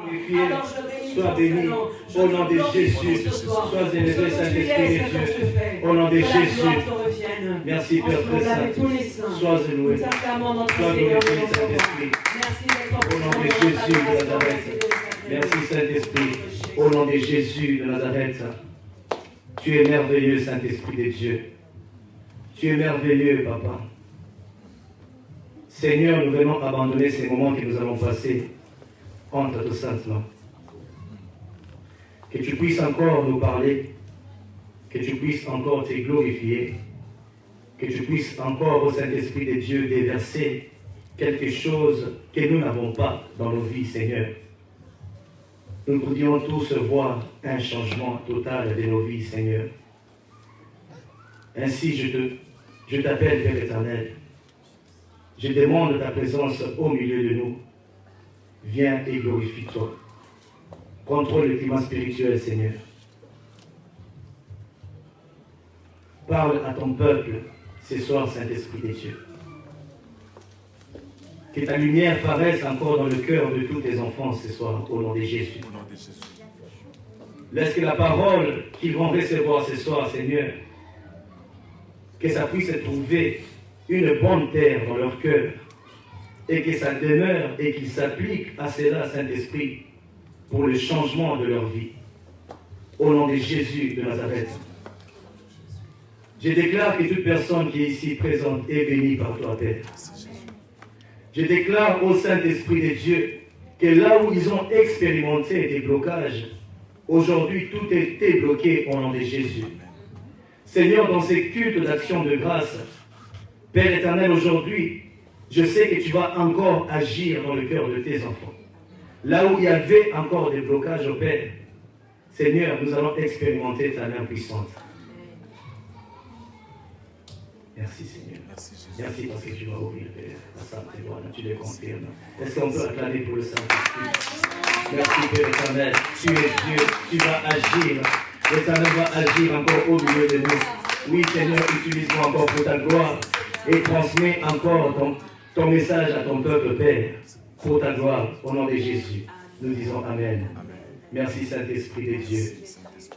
Alors je sois béni au nom de Jésus. Sois élevé, Saint-Esprit de Dieu. Au nom de Jésus. Merci Père très saint. Sois élevé. Sois glorifié, Saint-Esprit. Au nom de Jésus de Nazareth. Merci Saint-Esprit. Au nom de Jésus de Nazareth. Tu es merveilleux, Saint-Esprit de Dieu. Tu es merveilleux, Papa. Seigneur, nous venons abandonner ces moments que nous allons passer entre tes saintes mains. Que tu puisses encore nous parler, que tu puisses encore te glorifier, que tu puisses encore, au Saint-Esprit de Dieu, déverser quelque chose que nous n'avons pas dans nos vies, Seigneur. Nous voudrions tous voir un changement total de nos vies, Seigneur. Ainsi, je t'appelle, Père éternel. Je demande ta présence au milieu de nous. Viens et glorifie-toi. Contrôle le climat spirituel, Seigneur. Parle à ton peuple ce soir, Saint-Esprit de Dieu. Que ta lumière paraisse encore dans le cœur de tous tes enfants ce soir, au nom de Jésus. Laisse que la parole qu'ils vont recevoir ce soir, Seigneur, que ça puisse trouver une bonne terre dans leur cœur et que ça demeure et qu'ils s'appliquent à cela, Saint-Esprit, pour le changement de leur vie. Au nom de Jésus de Nazareth. Je déclare que toute personne qui est ici présente est bénie par toi, Père. Je déclare au Saint-Esprit de Dieu que là où ils ont expérimenté des blocages, aujourd'hui tout est débloqué au nom de Jésus. Seigneur, dans ces cultes d'action de grâce, Père éternel, aujourd'hui, je sais que tu vas encore agir dans le cœur de tes enfants. Là où il y avait encore des blocages au Père, Seigneur, nous allons expérimenter ta main puissante. Merci Seigneur. Merci parce que tu vas ouvrir la sainte voie, tu les confirmes. Est-ce qu'on peut acclamer pour le Saint-Esprit? Merci Père éternel, tu es Dieu, tu vas agir. L'Éternel va agir encore au milieu de nous. Oui Seigneur, utilise-moi encore pour ta gloire et transmets encore ton message à ton peuple Père, pour ta gloire, au nom de Jésus. Nous disons Amen. Merci Saint-Esprit de Dieu.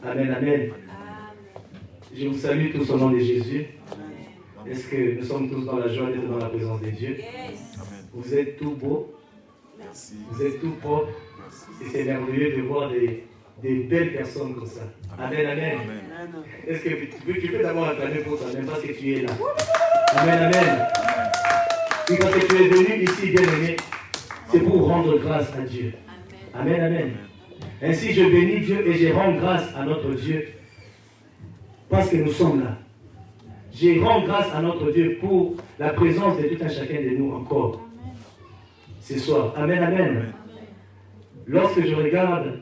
Amen, Amen. Je vous salue tous au nom de Jésus. Est-ce que nous sommes tous dans la joie d'être dans la présence de Dieu? Vous êtes tout beaux, vous êtes tout propres, et c'est merveilleux de voir des belles personnes comme ça. Amen, Amen. Est-ce que tu peux d'abord acclamer pour toi-même parce que tu es là? Amen, Amen. Et parce que tu es venu ici, bien-aimé, c'est pour rendre grâce à Dieu. Amen, Amen. Ainsi, je bénis Dieu et je rends grâce à notre Dieu parce que nous sommes là. Je rends grâce à notre Dieu pour la présence de tout un chacun de nous encore ce soir. Amen, Amen. Lorsque je regarde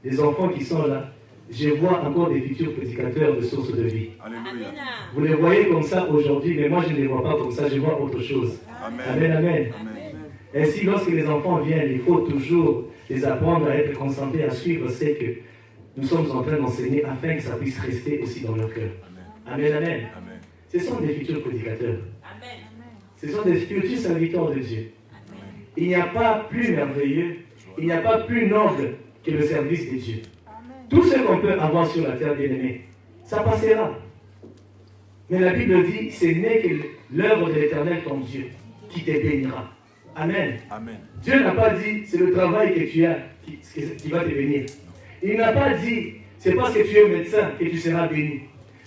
les enfants qui sont là, je vois encore des futurs prédicateurs de sources de vie. Alléluia. Vous les voyez comme ça aujourd'hui, mais moi je ne les vois pas comme ça, je vois autre chose. Amen, Amen. Amen. Ainsi, lorsque les enfants viennent, il faut toujours les apprendre à être concentrés, à suivre ce que nous sommes en train d'enseigner afin que ça puisse rester aussi dans leur cœur. Amen, Amen. Amen. Ce sont des futurs prédicateurs. Amen. Ce sont des futurs serviteurs de Dieu. Amen. Il n'y a pas plus merveilleux, il n'y a pas plus noble que le service de Dieu. Amen. Tout ce qu'on peut avoir sur la terre, bien-aimé, ça passera. Mais la Bible dit, ce n'est que l'œuvre de l'Éternel, ton Dieu, qui te bénira. Amen. Amen. Dieu n'a pas dit, c'est le travail que tu as qui va te bénir. Il n'a pas dit, c'est parce que tu es médecin que tu seras béni.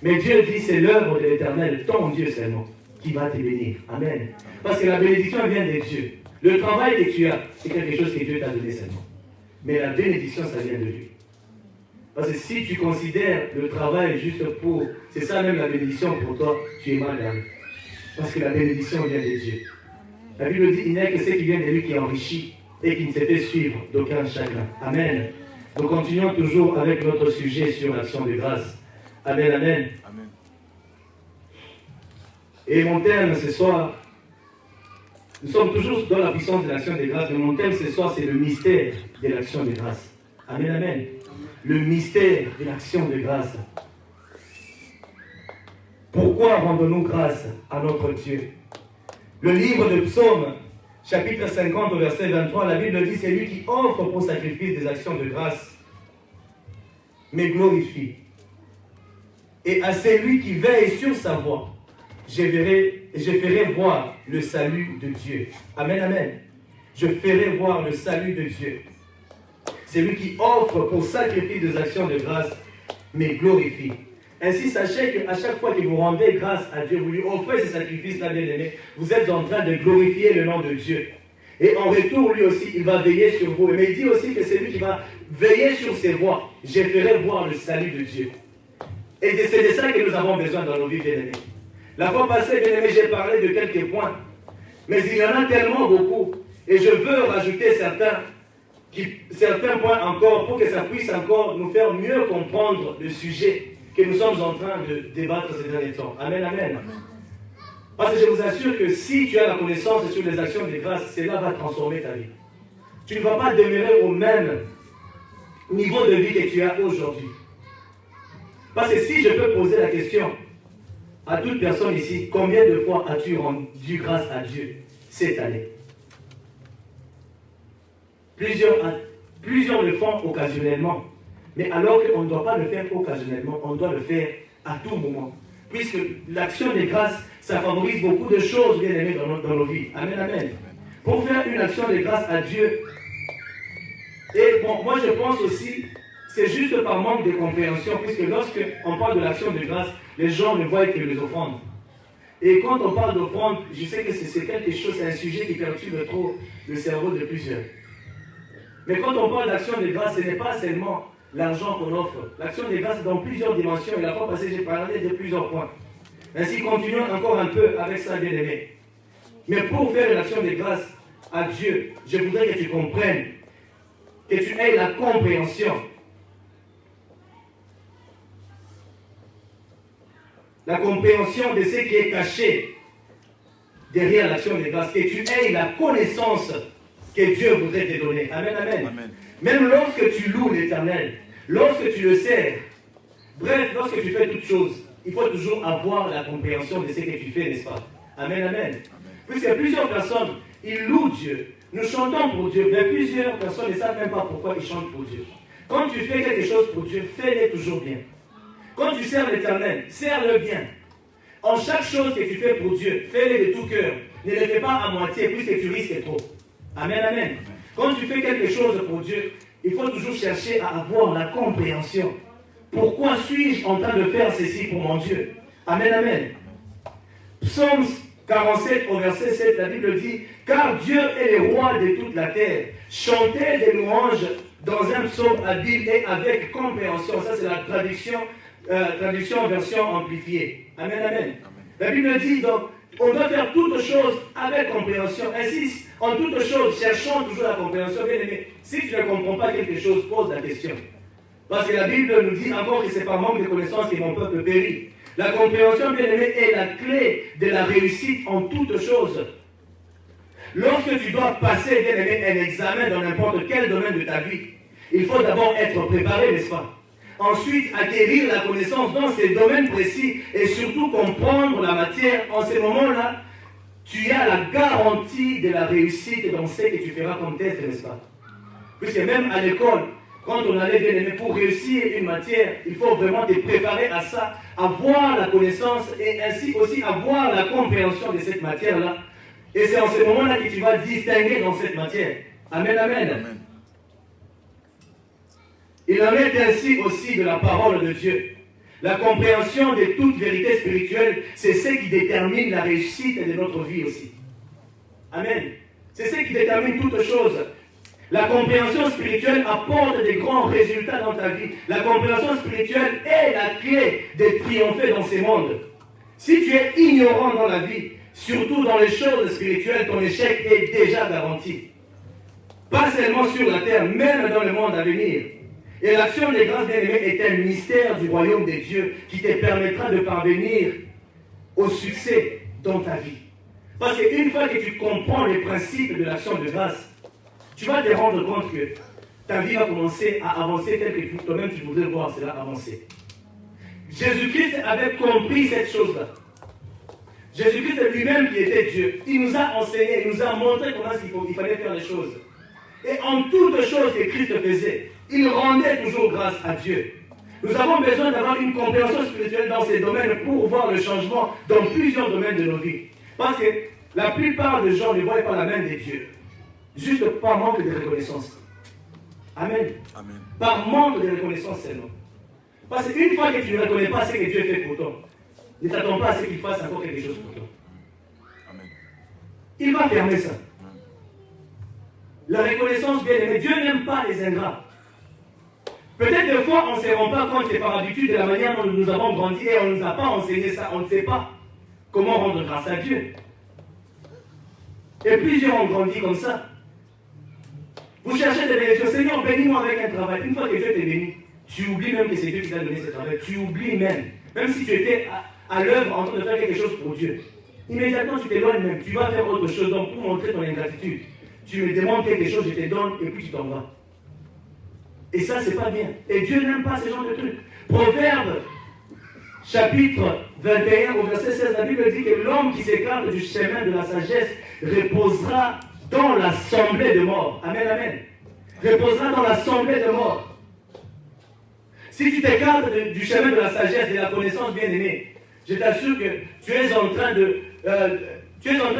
Mais Dieu dit, c'est l'œuvre de l'Éternel, ton Dieu seulement, qui va te bénir. Amen. Parce que la bénédiction vient de Dieu. Le travail que tu as, c'est quelque chose que Dieu t'a donné seulement. Mais la bénédiction, ça vient de lui. Parce que si tu considères le travail juste pour... C'est ça même la bénédiction pour toi, tu es mal garé. Parce que la bénédiction vient de Dieu. La Bible dit, il n'y a que ce qui vient de lui qui enrichit et qui ne se fait suivre d'aucun chagrin. Amen. Nous continuons toujours avec notre sujet sur l'action de grâce. Amen, Amen. Amen. Et mon thème ce soir, nous sommes toujours dans la puissance de l'action de grâce, mais mon thème ce soir, c'est le mystère de l'action de grâce. Amen, Amen. Le mystère de l'action de grâce. Pourquoi rendons-nous grâce à notre Dieu? Le livre de Psaume chapitre 50, au verset 23, la Bible dit, c'est lui qui offre pour sacrifice des actions de grâce, mais glorifie. Et à celui qui veille sur sa voie, je ferai voir le salut de Dieu. Amen, amen. Je ferai voir le salut de Dieu. C'est lui qui offre pour sacrifice des actions de grâce, mais glorifie. Ainsi, sachez qu'à chaque fois que vous rendez grâce à Dieu, vous lui offrez ce sacrifice-là, bien-aimé, vous êtes en train de glorifier le nom de Dieu. Et en retour, lui aussi, il va veiller sur vous. Mais il dit aussi que c'est lui qui va veiller sur ses voies. Je ferai voir le salut de Dieu. Et c'est de ça que nous avons besoin dans nos vies, bien-aimés. La fois passée, bien-aimés, j'ai parlé de quelques points. Mais il y en a tellement beaucoup. Et je veux rajouter certains points encore pour que ça puisse encore nous faire mieux comprendre le sujet que nous sommes en train de débattre ces derniers temps. Amen, amen. Parce que je vous assure que si tu as la connaissance sur les actions de grâce, cela va transformer ta vie. Tu ne vas pas demeurer au même niveau de vie que tu as aujourd'hui. Parce que si je peux poser la question à toute personne ici, combien de fois as-tu rendu grâce à Dieu cette année? Plusieurs le font occasionnellement. Mais alors qu'on ne doit pas le faire occasionnellement, on doit le faire à tout moment. Puisque l'action de grâce, ça favorise beaucoup de choses, bien aimées, dans nos vies. Amen, amen. Pour faire une action de grâce à Dieu, et bon, moi je pense aussi, c'est juste par manque de compréhension, puisque lorsqu'on parle de l'action de grâce, les gens ne voient que les offrandes. Et quand on parle d'offrande, je sais que c'est quelque chose, c'est un sujet qui perturbe trop le cerveau de plusieurs. Mais quand on parle d'action de grâce, ce n'est pas seulement l'argent qu'on offre. L'action de grâce dans plusieurs dimensions. Et la fois passée, j'ai parlé de plusieurs points. Ainsi, continuons encore un peu avec ça, bien aimé. Mais pour faire l'action de grâce à Dieu, je voudrais que tu comprennes, que tu aies la compréhension. La compréhension de ce qui est caché derrière l'action de grâce. Que tu aies la connaissance que Dieu voudrait te donner. Amen, amen. Amen. Même lorsque tu loues l'Éternel, lorsque tu le sers, bref, lorsque tu fais toutes choses, il faut toujours avoir la compréhension de ce que tu fais, n'est-ce pas? Amen, amen. Amen. Puisque plusieurs personnes, ils louent Dieu. Nous chantons pour Dieu, mais plusieurs personnes ne savent même pas pourquoi ils chantent pour Dieu. Quand tu fais quelque chose pour Dieu, fais-le toujours bien. Quand tu sers l'Éternel, sers-le bien. En chaque chose que tu fais pour Dieu, fais-le de tout cœur. Ne le fais pas à moitié, puisque tu risques trop. Amen, amen. Quand tu fais quelque chose pour Dieu, il faut toujours chercher à avoir la compréhension. Pourquoi suis-je en train de faire ceci pour mon Dieu? Amen, amen. Psaume 47 au verset 7, la Bible dit, car Dieu est le roi de toute la terre. Chantez des louanges dans un psaume habile et avec compréhension. Ça, c'est la traduction version amplifiée. Amen, amen. La Bible dit donc, on doit faire toutes choses avec compréhension. Ainsi, en toutes choses, cherchons toujours la compréhension. Bien aimé, si tu ne comprends pas quelque chose, pose la question. Parce que la Bible nous dit encore que c'est par manque de connaissances que mon peuple périt. La compréhension, bien aimé, est la clé de la réussite en toutes choses. Lorsque tu dois passer, bien aimé, un examen dans n'importe quel domaine de ta vie, il faut d'abord être préparé, n'est-ce pas? Ensuite, acquérir la connaissance dans ces domaines précis et surtout comprendre la matière. En ce moment-là, tu as la garantie de la réussite dans ce que tu feras comme test, n'est-ce pas? Puisque même à l'école, quand on allait bien aimer pour réussir une matière, il faut vraiment te préparer à ça, avoir la connaissance et ainsi aussi avoir la compréhension de cette matière-là. Et c'est en ce moment-là que tu vas distinguer dans cette matière. Amen, amen. Amen. Il en est ainsi aussi de la parole de Dieu. La compréhension de toute vérité spirituelle, c'est ce qui détermine la réussite de notre vie aussi. Amen. C'est ce qui détermine toutes choses. La compréhension spirituelle apporte des grands résultats dans ta vie. La compréhension spirituelle est la clé de triompher dans ces mondes. Si tu es ignorant dans la vie, surtout dans les choses spirituelles, ton échec est déjà garanti. Pas seulement sur la terre, même dans le monde à venir. Et l'action des grâces bien-aimées est un mystère du royaume des dieux qui te permettra de parvenir au succès dans ta vie. Parce qu'une fois que tu comprends les principes de l'action de grâce, tu vas te rendre compte que ta vie va commencer à avancer tel que toi-même tu voudrais voir cela avancer. Jésus-Christ avait compris cette chose-là. Jésus-Christ lui-même qui était Dieu, il nous a enseigné, il nous a montré comment il fallait faire les choses. Et en toutes choses que Christ faisait, il rendait toujours grâce à Dieu. Nous avons besoin d'avoir une compréhension spirituelle dans ces domaines pour voir le changement dans plusieurs domaines de nos vies. Parce que la plupart des gens ne voient pas la main de Dieu. Juste par manque de reconnaissance. Amen. Amen. Par manque de reconnaissance seulement. Parce qu'une fois que tu ne reconnais pas ce que Dieu fait pour toi, ne t'attends pas à ce qu'il fasse encore quelque chose pour toi. Amen. Il va fermer ça. Amen. La reconnaissance, bien aimé, Dieu n'aime pas les ingrats. Peut-être des fois, on ne se rend pas compte que par habitude de la manière dont nous avons grandi et on ne nous a pas enseigné ça, on ne sait pas comment rendre grâce à Dieu. Et plusieurs ont grandi comme ça. Vous cherchez des bénédictions. Seigneur, bénis-moi avec un travail. Une fois que Dieu t'est béni, tu oublies même que c'est Dieu qui t'a donné ce travail. Tu oublies même. Même si tu étais à l'œuvre en train de faire quelque chose pour Dieu. Immédiatement, tu t'éloignes même. Tu vas faire autre chose. Donc, pour montrer ton ingratitude, tu me demandes quelque chose, je te donne et puis tu t'en vas. Et ça, c'est pas bien. Et Dieu n'aime pas ce genre de trucs. Proverbe, chapitre 21, au verset 16, la Bible dit que l'homme qui s'écarte du chemin de la sagesse reposera dans l'assemblée de morts. Amen, amen. Reposera dans l'assemblée de morts. Si tu t'écartes du chemin de la sagesse et de la connaissance, bien aimé, je t'assure que tu es en train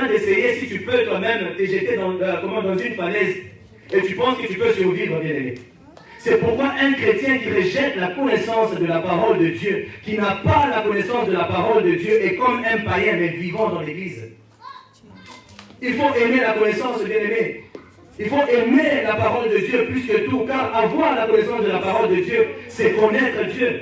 d'essayer, si tu peux toi-même te jeter dans une falaise et tu penses que tu peux survivre, bien aimé. C'est pourquoi un chrétien qui rejette la connaissance de la parole de Dieu, qui n'a pas la connaissance de la parole de Dieu, est comme un païen mais vivant dans l'église. Il faut aimer la connaissance, bien aimé. Il faut aimer la parole de Dieu plus que tout, car avoir la connaissance de la parole de Dieu, c'est connaître Dieu.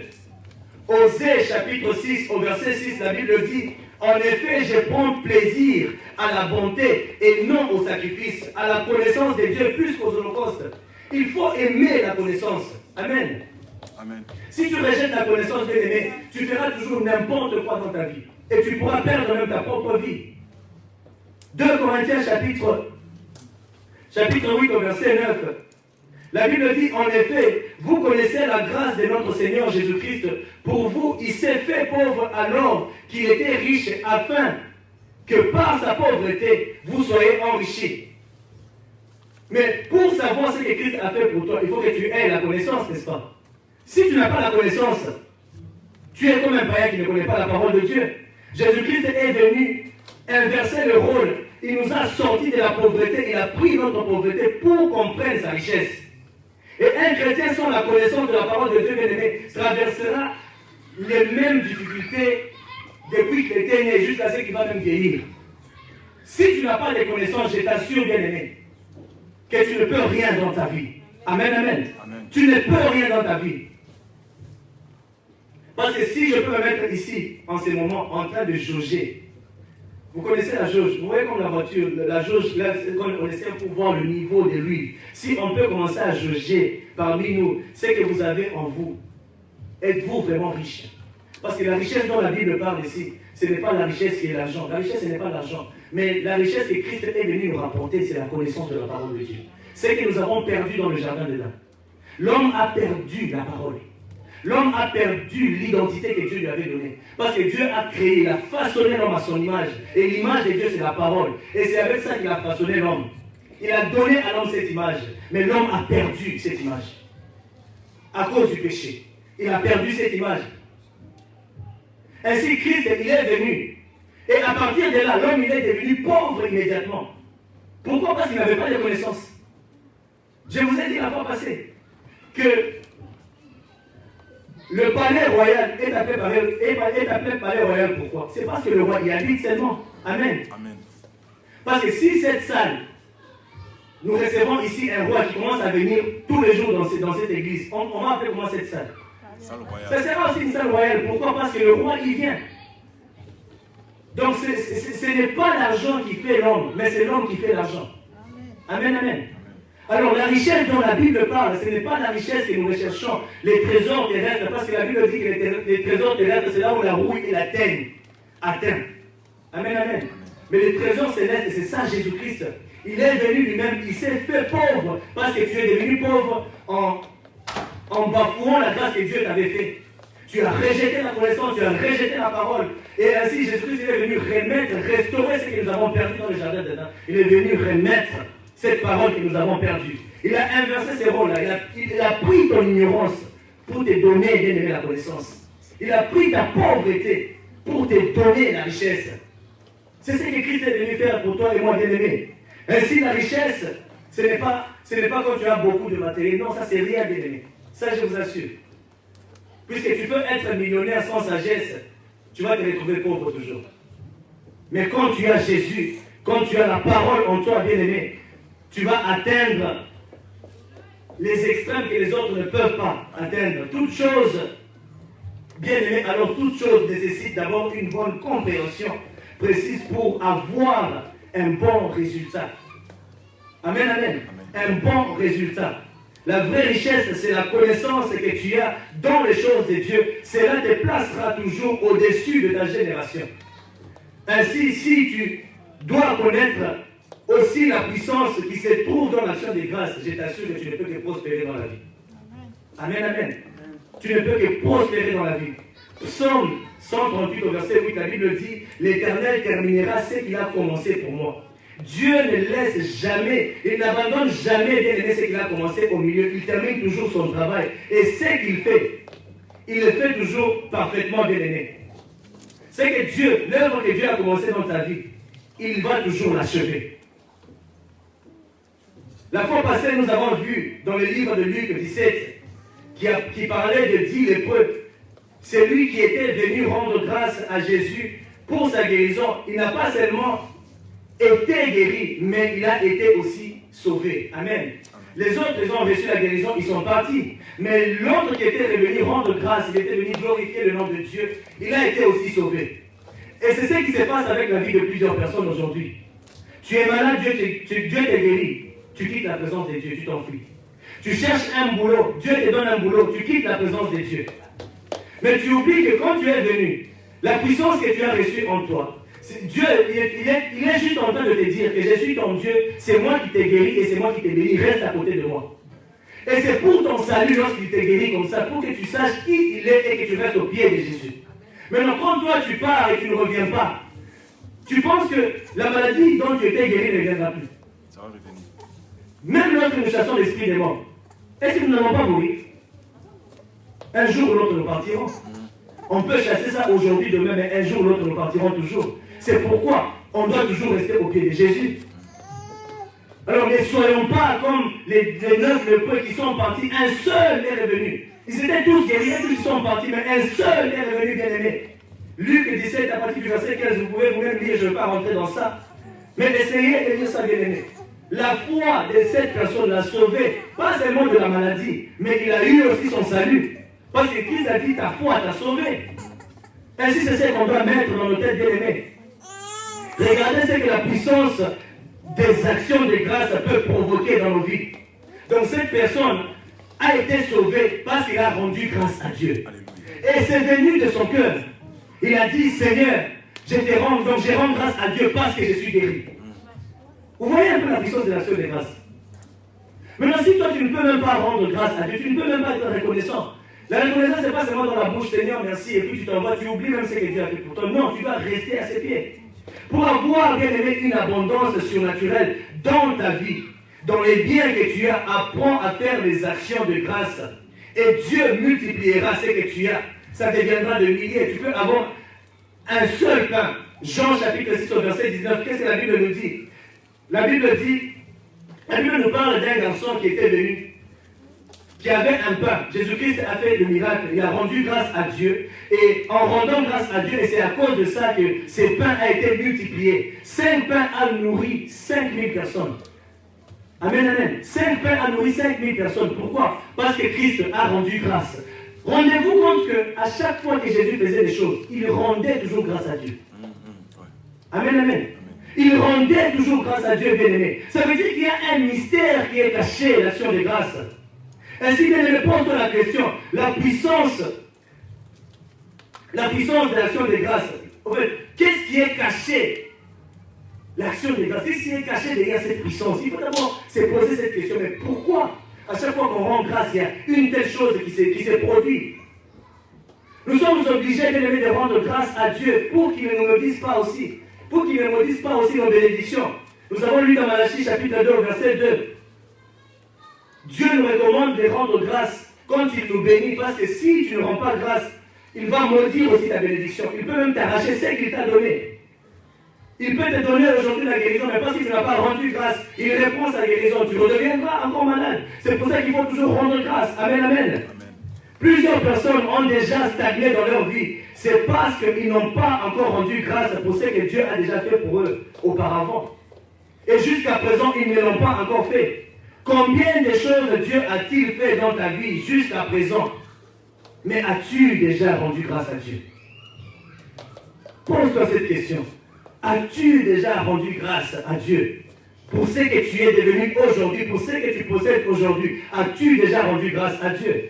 Osée, chapitre 6, au verset 6, la Bible dit, « En effet, je prends plaisir à la bonté et non au sacrifice, à la connaissance de Dieu plus qu'aux holocaustes. » Il faut aimer la connaissance. Amen. Amen. Si tu rejettes la connaissance, bien aimé, tu feras toujours n'importe quoi dans ta vie. Et tu pourras perdre même ta propre vie. 2 Corinthiens chapitre 8 au verset 9. La Bible dit, en effet, vous connaissez la grâce de notre Seigneur Jésus-Christ. Pour vous, il s'est fait pauvre alors qu'il était riche, afin que par sa pauvreté, vous soyez enrichis. Mais pour savoir ce que Christ a fait pour toi, il faut que tu aies la connaissance, n'est-ce pas? Si tu n'as pas la connaissance, tu es comme un païen qui ne connaît pas la parole de Dieu. Jésus-Christ est venu inverser le rôle. Il nous a sortis de la pauvreté. Il a pris notre pauvreté pour qu'on prenne sa richesse. Et un chrétien sans la connaissance de la parole de Dieu, bien-aimé, traversera les mêmes difficultés depuis qu'il était né jusqu'à ce qu'il va même vieillir. Si tu n'as pas de connaissances, je t'assure, bien-aimé, que tu ne peux rien dans ta vie. Amen, amen, amen. Tu ne peux rien dans ta vie. Parce que si je peux me mettre ici, en ce moment, en train de jauger, vous connaissez la jauge, vous voyez comme la voiture, la jauge, là, on essaie pour voir le niveau de l'huile. Si on peut commencer à jauger parmi nous ce que vous avez en vous, êtes-vous vraiment riche? Parce que la richesse dont la Bible parle ici, ce n'est pas la richesse qui est l'argent. La richesse, ce n'est pas l'argent. Mais la richesse que Christ est venu nous rapporter, c'est la connaissance de la parole de Dieu. C'est que nous avons perdu dans le jardin d'Éden. L'homme a perdu la parole. L'homme a perdu l'identité que Dieu lui avait donnée. Parce que Dieu a créé, il a façonné l'homme à son image. Et l'image de Dieu, c'est la parole. Et c'est avec ça qu'il a façonné l'homme. Il a donné à l'homme cette image. Mais l'homme a perdu cette image. À cause du péché. Il a perdu cette image. Ainsi, Christ, il est venu. Et à partir de là, l'homme, il est devenu pauvre immédiatement. Pourquoi? Parce qu'il n'avait pas de connaissances. Je vous ai dit la fois passée que le palais royal est appelé palais royal. Pourquoi? C'est parce que le roi y habite seulement. Amen. Amen. Parce que si cette salle, nous recevons ici un roi qui commence à venir tous les jours dans cette église, on va appeler comment cette salle? Ça sera aussi une salle royale. Pourquoi? Parce que le roi, il vient. Donc, ce n'est pas l'argent qui fait l'homme, mais c'est l'homme qui fait l'argent. Amen, amen. Alors, la richesse dont la Bible parle, ce n'est pas la richesse que nous recherchons, les trésors terrestres, parce que la Bible dit que les trésors terrestres, c'est là où la rouille et la teigne atteint. Amen, amen. Mais les trésors célestes, c'est ça Jésus-Christ. Il est venu lui-même, il s'est fait pauvre, parce que tu es devenu pauvre en bafouant la grâce que Dieu t'avait faite. Tu as rejeté la connaissance, tu as rejeté la parole. Et ainsi, Jésus-Christ est venu remettre, restaurer ce que nous avons perdu dans le jardin d'Éden. Il est venu remettre cette parole que nous avons perdue. Il a inversé ces rôles-là. Il a pris ton ignorance pour te donner, bien aimé, la connaissance. Il a pris ta pauvreté pour te donner la richesse. C'est ce que Christ est venu faire pour toi et moi, bien aimé. Ainsi, la richesse, ce n'est pas quand tu as beaucoup de matériel. Non, ça, c'est rien, bien aimé. Ça, je vous assure. Puisque tu peux être millionnaire sans sagesse, tu vas te retrouver pauvre toujours. Mais quand tu as Jésus, quand tu as la parole en toi, bien aimé, tu vas atteindre les extrêmes que les autres ne peuvent pas atteindre. Toute chose, bien aimé, alors toute chose nécessite d'abord une bonne compréhension précise pour avoir un bon résultat. Amen, amen. Un bon résultat. La vraie richesse, c'est la connaissance que tu as dans les choses de Dieu. Cela te placera toujours au-dessus de ta génération. Ainsi, si tu dois connaître aussi la puissance qui se trouve dans l'action des grâces, je t'assure que tu ne peux que prospérer dans la vie. Amen, amen. Tu ne peux que prospérer dans la vie. Psaume 138 au verset 8, la Bible dit « L'Éternel terminera ce qu'il a commencé pour moi ». Dieu ne laisse jamais, il n'abandonne jamais, bien aimé, ce qu'il a commencé au milieu. Il termine toujours son travail. Et ce qu'il fait, il le fait toujours parfaitement, bien aimé. C'est que Dieu, l'œuvre que Dieu a commencé dans ta vie, il va toujours l'achever. La fois passée, nous avons vu dans le livre de Luc 17, qui parlait de 10 lépreux. C'est lui qui était venu rendre grâce à Jésus pour sa guérison. Il n'a pas seulement été guéri, mais il a été aussi sauvé. Amen. Les autres, ils ont reçu la guérison, ils sont partis. Mais l'autre qui était venu rendre grâce, il était venu glorifier le nom de Dieu, il a été aussi sauvé. Et c'est ce qui se passe avec la vie de plusieurs personnes aujourd'hui. Tu es malade, Dieu te guérit. Tu quittes la présence de Dieu, tu t'enfuis. Tu cherches un boulot, Dieu te donne un boulot, tu quittes la présence de Dieu. Mais tu oublies que quand tu es venu, la puissance que tu as reçue en toi, Dieu, il est juste en train de te dire que je suis ton Dieu, c'est moi qui t'ai guéri et c'est moi qui t'ai béni, reste à côté de moi. Et c'est pour ton salut lorsqu'il t'est guéri comme ça, pour que tu saches qui il est et que tu restes au pied de Jésus. Maintenant, quand toi tu pars et tu ne reviens pas, tu penses que la maladie dont tu étais guéri ne viendra plus. Ça va revenir. Même lorsque nous chassons l'esprit des morts, est-ce que nous n'allons pas mourir? Un jour ou l'autre nous partirons. On peut chasser ça aujourd'hui, demain, mais un jour ou l'autre nous partirons toujours. C'est pourquoi on doit toujours rester au pied de Jésus. Alors ne soyons pas comme les 9 lépreux qui sont partis, un seul est revenu. Ils étaient tous guéris, tous sont partis, mais un seul est revenu, bien aimé. Luc 17, à partir du verset 15, vous pouvez vous-même lire, je ne vais pas rentrer dans ça. Mais essayez de lire ça, bien aimé. La foi de cette personne l'a sauvé, pas seulement de la maladie, mais il a eu aussi son salut. Parce que Christ a dit, ta foi t'a sauvé. Ainsi, c'est ce qu'on doit mettre dans nos têtes, bien aimés. Regardez ce que la puissance des actions de grâce peut provoquer dans nos vies. Donc cette personne a été sauvée parce qu'il a rendu grâce à Dieu. Et c'est venu de son cœur. Il a dit, Seigneur, je te rends, donc je rends grâce à Dieu parce que je suis guéri. Vous voyez un peu la puissance de l'action de grâce. Maintenant, si toi tu ne peux même pas rendre grâce à Dieu, tu ne peux même pas être reconnaissant. La reconnaissance, ce n'est pas seulement dans la bouche, Seigneur, merci, et puis tu t'en vas, tu oublies même ce que Dieu a fait pour toi. Non, tu dois rester à ses pieds. Pour avoir, bien aimé, une abondance surnaturelle dans ta vie, dans les biens que tu as, apprends à faire les actions de grâce. Et Dieu multipliera ce que tu as. Ça deviendra de milliers. Tu peux avoir un seul pain. Jean chapitre 6 au verset 19. Qu'est-ce que la Bible nous dit? La Bible nous parle d'un garçon qui était venu, qui avait un pain. Jésus-Christ a fait le miracle. Il a rendu grâce à Dieu. Et en rendant grâce à Dieu, et c'est à cause de ça que ce pain a été multiplié. 5 pains a nourri 5000 personnes. Amen, amen. 5 pains a nourri 5000 personnes. Pourquoi? Parce que Christ a rendu grâce. Rendez-vous compte qu'à chaque fois que Jésus faisait des choses, il rendait toujours grâce à Dieu. Amen, amen. Il rendait toujours grâce à Dieu, bien-aimé. Ça veut dire qu'il y a un mystère qui est caché, l'action de grâce. Ainsi, bien-aimé, pose-toi la question. La puissance de l'action de grâce. En fait, qu'est-ce qui est caché? L'action de grâce. Qu'est-ce qui est caché derrière cette puissance? Il faut d'abord se poser cette question. Mais pourquoi, à chaque fois qu'on rend grâce, il y a une telle chose qui se produit? Nous sommes obligés de rendre grâce à Dieu pour qu'il ne nous maudisse pas aussi. Pour qu'il ne maudisse pas aussi nos bénédictions. Nous avons lu dans Malachie chapitre 2, verset 2. Dieu nous recommande de rendre grâce quand il nous bénit, parce que si tu ne rends pas grâce, il va maudire aussi ta bénédiction. Il peut même t'arracher ce qu'il t'a donné. Il peut te donner aujourd'hui la guérison, mais parce que tu n'as pas rendu grâce, il répond sa guérison, tu redeviendras encore malade. C'est pour ça qu'il faut toujours rendre grâce. Amen, amen. Amen. Plusieurs personnes ont déjà stagné dans leur vie. C'est parce qu'ils n'ont pas encore rendu grâce pour ce que Dieu a déjà fait pour eux auparavant. Et jusqu'à présent, ils ne l'ont pas encore fait. Combien de choses Dieu a-t-il fait dans ta vie jusqu'à présent? Mais as-tu déjà rendu grâce à Dieu? Pose-toi cette question. As-tu déjà rendu grâce à Dieu pour ce que tu es devenu aujourd'hui, pour ce que tu possèdes aujourd'hui? As-tu déjà rendu grâce à Dieu?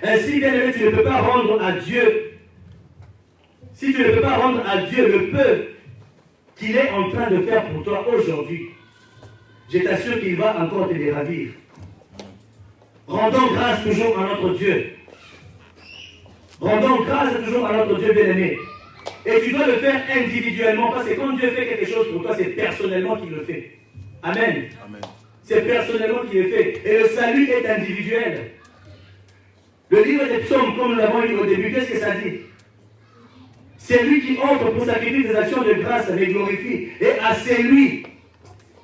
Ainsi, bien aimé, tu ne peux pas rendre à Dieu, si tu ne peux pas rendre à Dieu le peu qu'il est en train de faire pour toi aujourd'hui, je t'assure qu'il va encore te les ravir. Rendons grâce toujours à notre Dieu. Rendons grâce toujours à notre Dieu bien-aimé. Et tu dois le faire individuellement, parce que quand Dieu fait quelque chose pour toi, c'est personnellement qu'il le fait. Amen. Amen. C'est personnellement qu'il le fait. Et le salut est individuel. Le livre des psaumes, comme nous l'avons lu au début, qu'est-ce que ça dit? C'est lui qui offre pour sacrifier des actions de grâce, les glorifie. Et à celui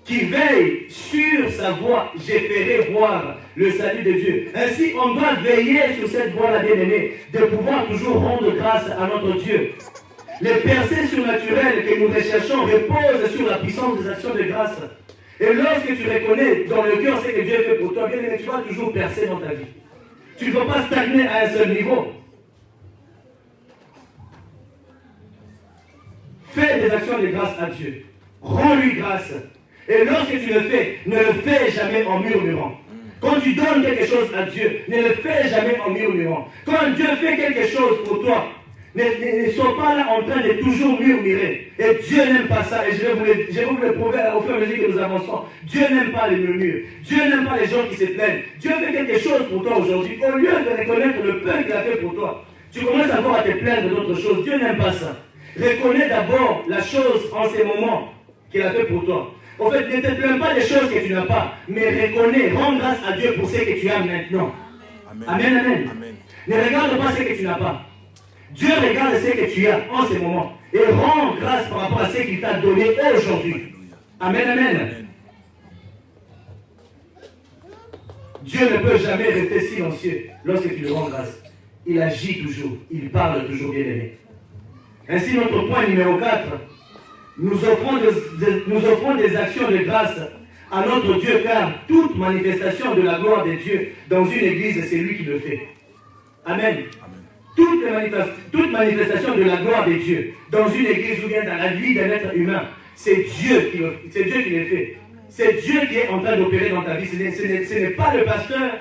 qui veille sur sa voie, j'ai fait voir le salut de Dieu. Ainsi, on doit veiller sur cette voie-là, bien-aimée, de pouvoir toujours rendre grâce à notre Dieu. Les percées surnaturelles que nous recherchons reposent sur la puissance des actions de grâce. Et lorsque tu reconnais dans le cœur ce que Dieu fait pour toi, bien-aimé, tu vas toujours percer dans ta vie. Tu ne vas pas stagner à un seul niveau. Fais des actions de grâce à Dieu. Rends-lui grâce. Et lorsque tu le fais, ne le fais jamais en murmurant. Quand tu donnes quelque chose à Dieu, ne le fais jamais en murmurant. Quand Dieu fait quelque chose pour toi, ne sois pas là en train de toujours murmurer. Et Dieu n'aime pas ça. Et je vais vous le prouver au fur et à mesure que nous avançons. Dieu n'aime pas les murmures. Dieu n'aime pas les gens qui se plaignent. Dieu fait quelque chose pour toi aujourd'hui. Au lieu de reconnaître le peu qu'il a fait pour toi, tu commences encore à te plaindre d'autres choses. Dieu n'aime pas ça. Reconnais d'abord la chose en ces moments qu'il a fait pour toi. En fait, ne te plains pas des choses que tu n'as pas, mais reconnais, rends grâce à Dieu pour ce que tu as maintenant. Amen, amen. Amen. Amen. Ne regarde pas ce que tu n'as pas. Dieu regarde ce que tu as en ce moment et rends grâce par rapport à ce qu'il t'a donné aujourd'hui. Amen, amen. Amen. Dieu ne peut jamais rester silencieux lorsque tu lui rends grâce. Il agit toujours, il parle toujours, bien aimé. Ainsi, notre point numéro 4, nous offrons des actions de grâce à notre Dieu, car toute manifestation de la gloire de Dieu dans une église, c'est lui qui le fait. Amen. Toute manifestation de la gloire de Dieu dans une église ou bien dans la vie d'un être humain, c'est Dieu qui le fait. C'est Dieu qui est en train d'opérer dans ta vie. Ce n'est pas le pasteur,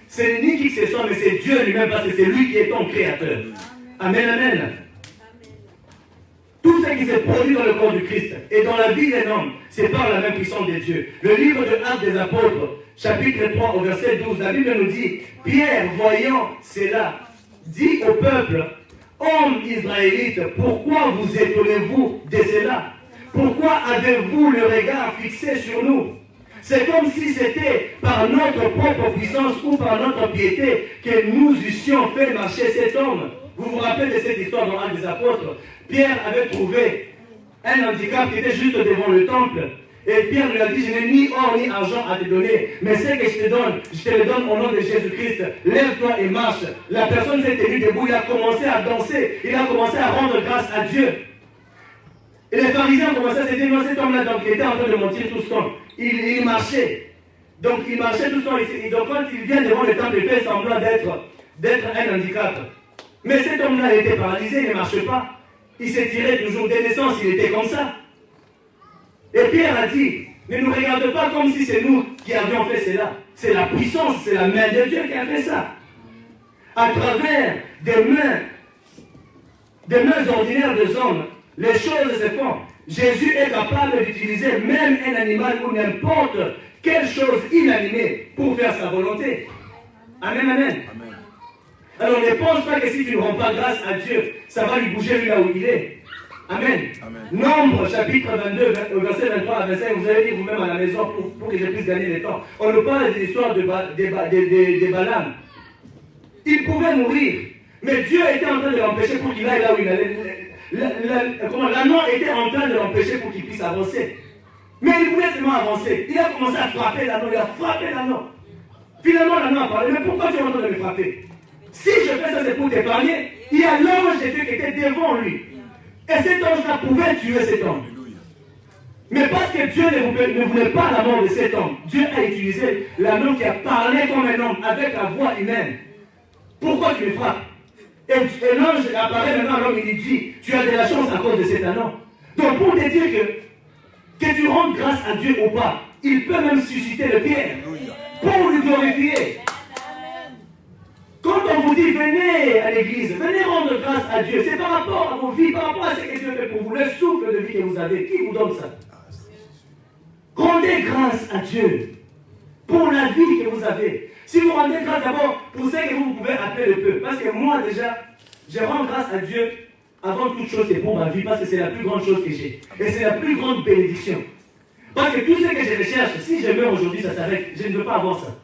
ce n'est ni qui que ce soit, mais c'est Dieu lui-même, parce que c'est lui qui est ton créateur. Amen, amen. Tout ce qui s'est produit dans le corps du Christ et dans la vie d'un homme, c'est par la même puissance de Dieu. Le livre de Actes des Apôtres, chapitre 3, au verset 12, la Bible nous dit, Pierre, voyant cela, dit au peuple, hommes israélites, pourquoi vous étonnez-vous de cela? Pourquoi avez-vous le regard fixé sur nous? C'est comme si c'était par notre propre puissance ou par notre piété que nous eussions fait marcher cet homme. Vous vous rappelez de cette histoire dans Actes des Apôtres? Pierre avait trouvé un handicap qui était juste devant le temple. Et Pierre lui a dit, je n'ai ni or ni argent à te donner, mais ce que je te le donne au nom de Jésus-Christ. Lève-toi et marche. La personne s'est tenue debout, il a commencé à danser, il a commencé à rendre grâce à Dieu. Et les pharisiens ont commencé à se dire, non, cet homme-là, donc il était en train de mentir tout ce temps. Il marchait. Donc il marchait tout ce temps. Et donc quand il vient devant le temple, il fait semblant d'être un handicap. Mais cet homme-là, il était paralysé, il ne marchait pas. Il s'est tiré toujours des naissances, il était comme ça. Et Pierre a dit, ne nous regarde pas comme si c'est nous qui avions fait cela. C'est la puissance, c'est la main de Dieu qui a fait ça. À travers des mains ordinaires des hommes, les choses se font. Jésus est capable d'utiliser même un animal ou n'importe quelle chose inanimée pour faire sa volonté. Amen, amen. Amen. Alors ne pense pas que si tu ne rends pas grâce à Dieu, ça va lui bouger lui là où il est. Amen. Amen. Nombre chapitre 22, verset 23 à 25, vous allez lire vous-même à la maison pour que je puisse gagner le temps. On nous parle de l'histoire de Balaam. Il pouvait mourir, mais Dieu était en train de l'empêcher pour qu'il aille là où il allait. L'anneau était en train de l'empêcher pour qu'il puisse avancer. Mais il voulait seulement avancer. Il a commencé à frapper l'anneau, il a frappé l'anneau. Finalement, l'anneau a parlé, mais pourquoi tu es en train de me frapper? Si je fais ça, c'est pour t'épargner. Il y a l'ange de Dieu qui était devant lui. Et cet ange-là pouvait tuer cet homme. Mais parce que Dieu ne voulait pas la mort de cet homme, Dieu a utilisé l'anneau qui a parlé comme un homme, avec la voix humaine. Pourquoi tu me frappes? Et l'ange apparaît maintenant à l'homme et il dit, tu as de la chance à cause de cet anneau. Donc pour te dire que tu rendes grâce à Dieu ou pas, il peut même susciter le pierre pour lui glorifier. Quand on vous dit venez à l'église, venez rendre grâce à Dieu, c'est par rapport à vos vies, par rapport à ce que Dieu fait pour vous, le souffle de vie que vous avez. Qui vous donne ça? Rendez grâce à Dieu pour la vie que vous avez. Si vous rendez grâce d'abord pour ce que vous pouvez appeler le peu, parce que moi déjà, je rends grâce à Dieu avant toute chose, c'est pour ma vie, parce que c'est la plus grande chose que j'ai. Et c'est la plus grande bénédiction. Parce que tout ce que je recherche, si je meurs aujourd'hui, ça s'arrête. Je ne veux pas avoir ça.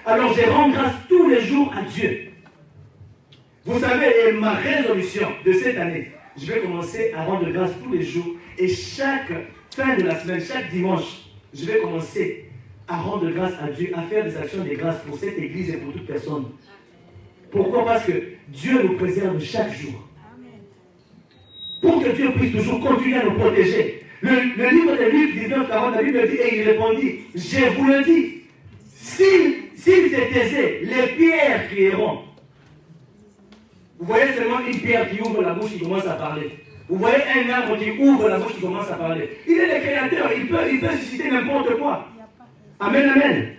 Alors je rends grâce tous les jours à Dieu. Vous savez, et ma résolution de cette année, je vais commencer à rendre grâce tous les jours. Et chaque fin de la semaine, chaque dimanche, je vais commencer à rendre grâce à Dieu, à faire des actions de grâce pour cette église et pour toute personne. Pourquoi? Parce que Dieu nous préserve chaque jour. Pour que Dieu puisse toujours continuer à nous protéger. Le livre de Luc 19, 40, la Bible dit, et il répondit, je vous le dis, s'ils se taisaient, les pierres crieront. Vous voyez seulement une pierre qui ouvre la bouche, qui commence à parler. Vous voyez un arbre qui ouvre la bouche, qui commence à parler. Il est le créateur, il peut susciter n'importe quoi. Amen, amen.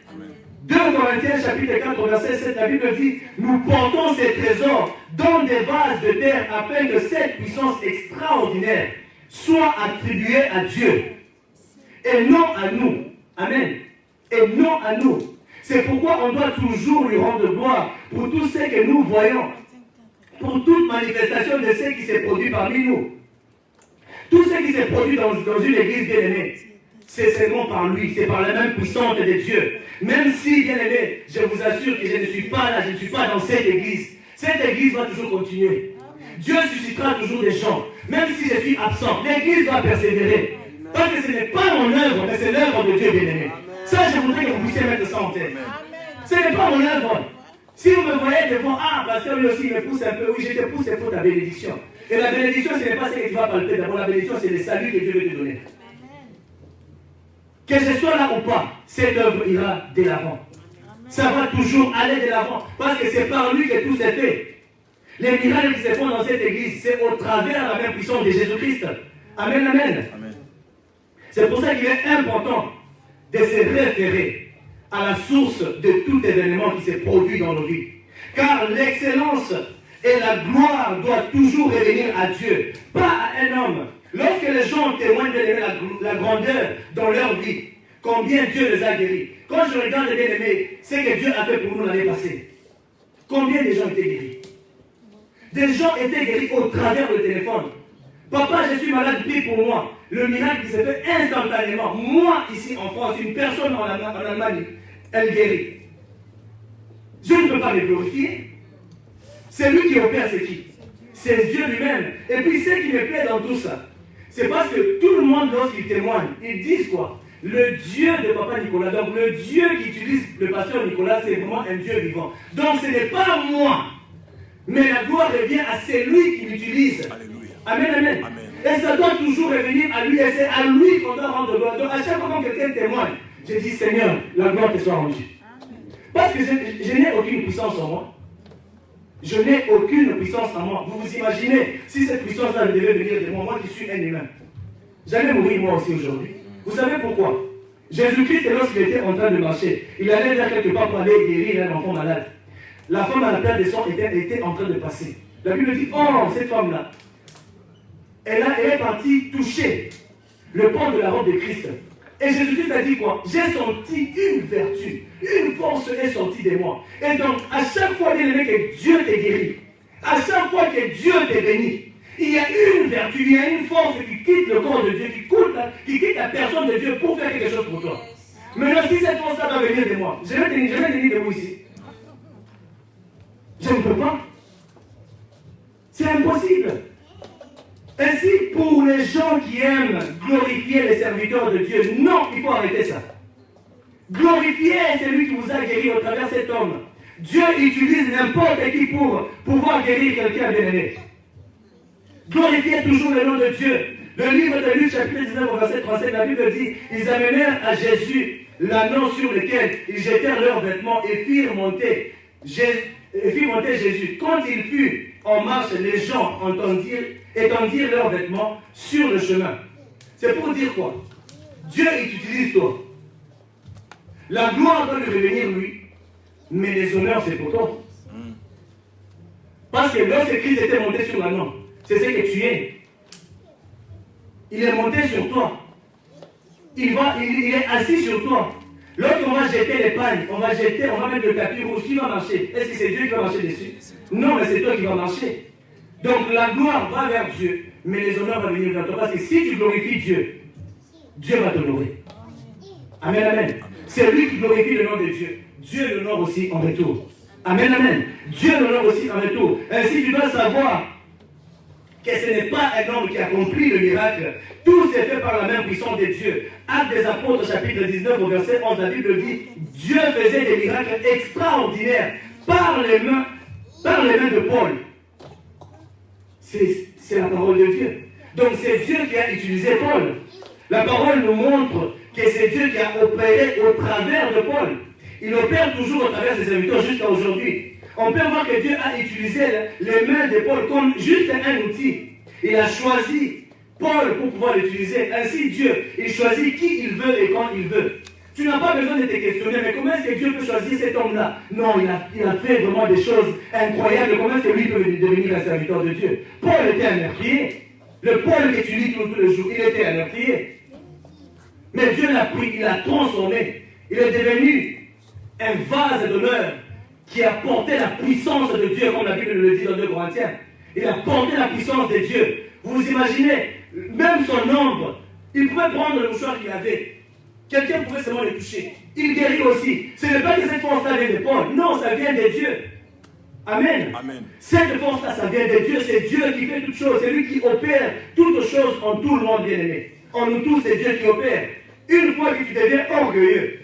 2 Corinthiens chapitre 4, verset 7, la Bible dit, nous portons ces trésors dans des vases de terre afin que cette puissance extraordinaire soit attribuée à Dieu et non à nous. Amen. Et non à nous. C'est pourquoi on doit toujours lui rendre gloire pour tout ce que nous voyons, pour toute manifestation de ce qui s'est produit parmi nous. Tout ce qui s'est produit dans une église bien-aimée, c'est seulement par lui, c'est par la même puissance de Dieu. Même si, bien-aimé, je vous assure que je ne suis pas là, je ne suis pas dans cette église va toujours continuer. Dieu suscitera toujours des gens, même si je suis absent, l'église va persévérer. Parce que ce n'est pas mon œuvre, mais c'est l'œuvre de Dieu, bien-aimé. Ça, je voudrais que vous puissiez mettre ça en tête. Ce n'est pas mon œuvre. Si vous me voyez devant, pasteur, lui aussi, il me pousse un peu, oui, je te pousse, c'est pour ta bénédiction. Et la bénédiction, ce n'est pas ce que tu vas palper. D'abord, la bénédiction, c'est le salut que Dieu veut te donner. Que je sois là ou pas, cette œuvre ira de l'avant. Ça va toujours aller de l'avant. Parce que c'est par lui que tout s'est fait. Les miracles qui se font dans cette église, c'est au travers de la même puissance de Jésus-Christ. Amen, amen. Amen. C'est pour ça qu'il est important de se référer à la source de tout événement qui s'est produit dans nos vies. Car l'excellence et la gloire doivent toujours revenir à Dieu, pas à un homme. Lorsque les gens témoignent de la grandeur dans leur vie, combien Dieu les a guéris. Quand je regarde les bien-aimés, ce que Dieu a fait pour nous l'année passée, combien de gens étaient guéris? Des gens étaient guéris au travers du téléphone. Papa, je suis malade, prie pour moi. Le miracle qui s'est fait instantanément. Moi, ici en France, une personne en Allemagne, elle guérit. Je ne peux pas le glorifier. C'est lui qui opère, c'est qui? C'est Dieu lui-même. Et puis, ce qui me plaît dans tout ça, c'est parce que tout le monde, lorsqu'ils témoignent, ils disent quoi? Le Dieu de Papa Nicolas, donc le Dieu qui utilise le pasteur Nicolas, c'est vraiment un Dieu vivant. Donc, ce n'est pas moi, mais la gloire revient à celui qui l'utilise. Amen, amen, amen. Et ça doit toujours revenir à lui, et c'est à lui qu'on doit rendre gloire. Donc, à chaque fois que quelqu'un témoigne, je dis, Seigneur, la gloire te soit rendue. Parce que je n'ai aucune puissance en moi. Je n'ai aucune puissance en moi. Vous vous imaginez, si cette puissance-là devait venir de moi, moi qui suis un humain, j'allais mourir moi aussi aujourd'hui. Vous savez pourquoi? Jésus-Christ, lorsqu'il était en train de marcher, il allait vers quelque part pour aller guérir un enfant malade. La femme à la perte de sang était en train de passer. La Bible dit, oh, cette femme-là, elle est partie toucher le pan de la robe de Christ. Et Jésus-Christ a dit quoi? J'ai senti une vertu, une force est sortie de moi. Et donc, à chaque fois que Dieu t'est guéri, à chaque fois que Dieu t'est béni, il y a une vertu, il y a une force qui quitte le corps de Dieu, qui quitte la personne de Dieu pour faire quelque chose pour toi. Maintenant, si cette force-là va venir de moi, je vais venir de vous ici. Je ne peux pas. C'est impossible. Ainsi, pour les gens qui aiment glorifier les serviteurs de Dieu, non, il faut arrêter ça. Glorifier celui qui vous a guéri au travers de cet homme. Dieu utilise n'importe qui pour pouvoir guérir quelqu'un bien-aimé. Glorifiez toujours le nom de Dieu. Le livre de Luc, chapitre 19, verset 37, la Bible dit, ils amenèrent à Jésus l'anneau sur lequel ils jetèrent leurs vêtements et firent monter Jésus. Quand il fut en marche, les gens étendirent leurs vêtements sur le chemin. C'est pour dire quoi? Dieu utilise toi. La gloire doit lui revenir lui, mais les honneurs c'est pour toi. Parce que lorsque Christ était monté sur l'anneau, c'est ce que tu es. Il est monté sur toi. Il est assis sur toi. Lorsqu'on va jeter les pagnes, on va mettre le tapis rouge, qui va marcher? Est-ce que c'est Dieu qui va marcher dessus? Non, mais c'est toi qui vas marcher. Donc la gloire va vers Dieu, mais les honneurs vont venir vers toi. Parce que si tu glorifies Dieu, Dieu va t'honorer. Amen, amen. C'est lui qui glorifie le nom de Dieu. Dieu l'honore aussi en retour. Amen, amen. Dieu l'honore aussi en retour. Ainsi, tu dois savoir que ce n'est pas un homme qui a compris le miracle. Tout s'est fait par la même puissance de Dieu. Actes des Apôtres, chapitre 19, au verset 11, la Bible dit, Dieu faisait des miracles extraordinaires par les mains de Paul. C'est la parole de Dieu. Donc c'est Dieu qui a utilisé Paul. La parole nous montre que c'est Dieu qui a opéré au travers de Paul. Il opère toujours au travers de ses serviteurs jusqu'à aujourd'hui. On peut voir que Dieu a utilisé les mains de Paul comme juste un outil. Il a choisi Paul pour pouvoir l'utiliser. Ainsi Dieu, il choisit qui il veut et quand il veut. Tu n'as pas besoin de te questionner, mais comment est-ce que Dieu peut choisir cet homme-là? Non, il a fait vraiment des choses incroyables. Comment est-ce que lui peut devenir un serviteur de Dieu? Paul était un meurtrier. Le Paul que tu lis tous les jours, il était un meurtrier. Mais Dieu l'a pris, il l'a transformé. Il est devenu un vase d'honneur qui a porté la puissance de Dieu, comme la Bible le dit dans 2 Corinthiens. Il a porté la puissance de Dieu. Vous vous imaginez, même son ombre, il pouvait prendre le mouchoir qu'il avait. Quelqu'un pouvait seulement le toucher. Il guérit aussi. Ce n'est pas que cette force-là vient de Paul. Non, ça vient de Dieu. Amen. Amen. Cette force-là, ça vient de Dieu. C'est Dieu qui fait toutes choses. C'est lui qui opère toutes choses en tout le monde, bien-aimé. En nous tous, c'est Dieu qui opère. Une fois que tu deviens orgueilleux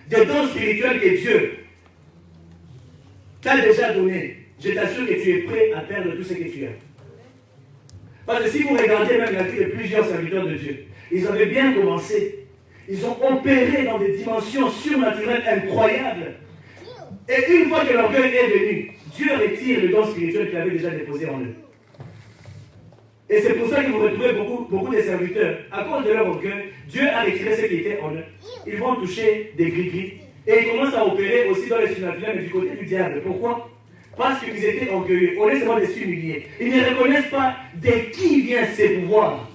des dons spirituels que Dieu t'a déjà donné, je t'assure que tu es prêt à perdre tout ce que tu as. Parce que si vous regardez même la vie de plusieurs serviteurs de Dieu, ils avaient bien commencé. Ils ont opéré dans des dimensions surnaturelles incroyables. Et une fois que l'orgueil est venu, Dieu retire le don spirituel qu'il avait déjà déposé en eux. Et c'est pour ça que vous retrouvez beaucoup de serviteurs. À cause de leur orgueil, Dieu a retiré ce qui était en eux. Ils vont toucher des gris-gris. Et ils commencent à opérer aussi dans les surnaturels, mais du côté du diable. Pourquoi? Parce qu'ils étaient orgueilleux. On est seulement des s'humilier. Ils ne reconnaissent pas de qui vient ces pouvoirs.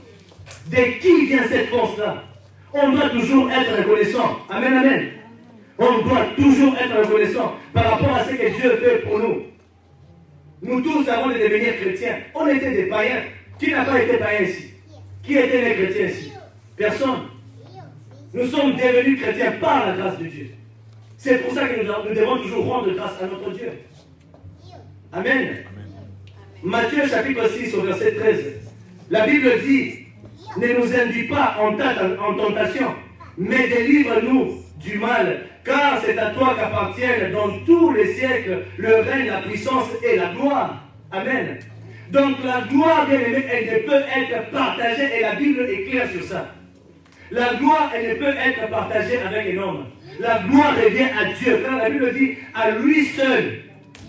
De qui vient cette force-là. On doit toujours être reconnaissant. Amen, amen. On doit toujours être reconnaissant par rapport à ce que Dieu fait pour nous. Nous tous, avant de devenir chrétiens, on était des païens. Qui n'a pas été païen ici? Qui était né chrétien ici? Personne. Nous sommes devenus chrétiens par la grâce de Dieu. C'est pour ça que nous devons toujours rendre grâce à notre Dieu. Amen. Amen. Matthieu chapitre 6 au verset 13. La Bible dit, ne nous induis pas en tentation, mais délivre-nous du mal, car c'est à toi qu'appartiennent dans tous les siècles le règne, la puissance et la gloire. Amen. Donc la gloire, bien aimée, elle ne peut être partagée, et la Bible est claire sur ça. La gloire, elle ne peut être partagée avec un homme. La gloire revient à Dieu. Quand la Bible dit, à lui seul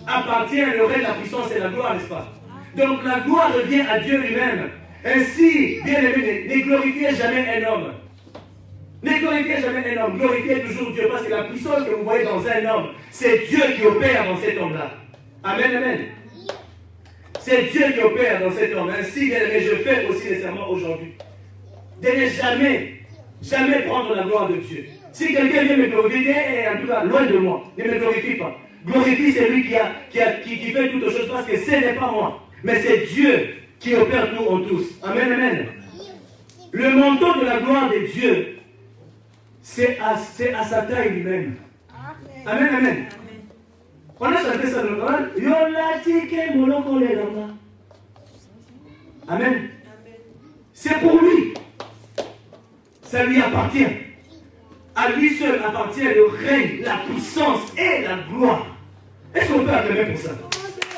appartient le règne, la puissance et la gloire, n'est-ce pas? Donc la gloire revient à Dieu lui-même. Ainsi, bien aimé, ne glorifiez jamais un homme. Ne glorifiez jamais un homme. Glorifiez toujours Dieu, parce que la puissance que vous voyez dans un homme, c'est Dieu qui opère dans cet homme-là. Amen, amen. C'est Dieu qui opère dans cet homme. Ainsi, bien aimé, je fais aussi les serments aujourd'hui. De ne jamais Jamais prendre la gloire de Dieu. Si quelqu'un vient me glorifier, en tout cas, loin de moi, ne me glorifie pas. Glorifie celui qui fait toutes choses, parce que ce n'est pas moi, mais c'est Dieu qui opère tout en tous. Amen, amen. Le montant de la gloire de Dieu, c'est à sa taille lui-même. Amen, amen. On a chanté ça dans le Coran. Amen. C'est pour lui. Ça lui appartient. À lui seul appartient le règne, la puissance et la gloire. Est-ce qu'on peut acclamer pour ça?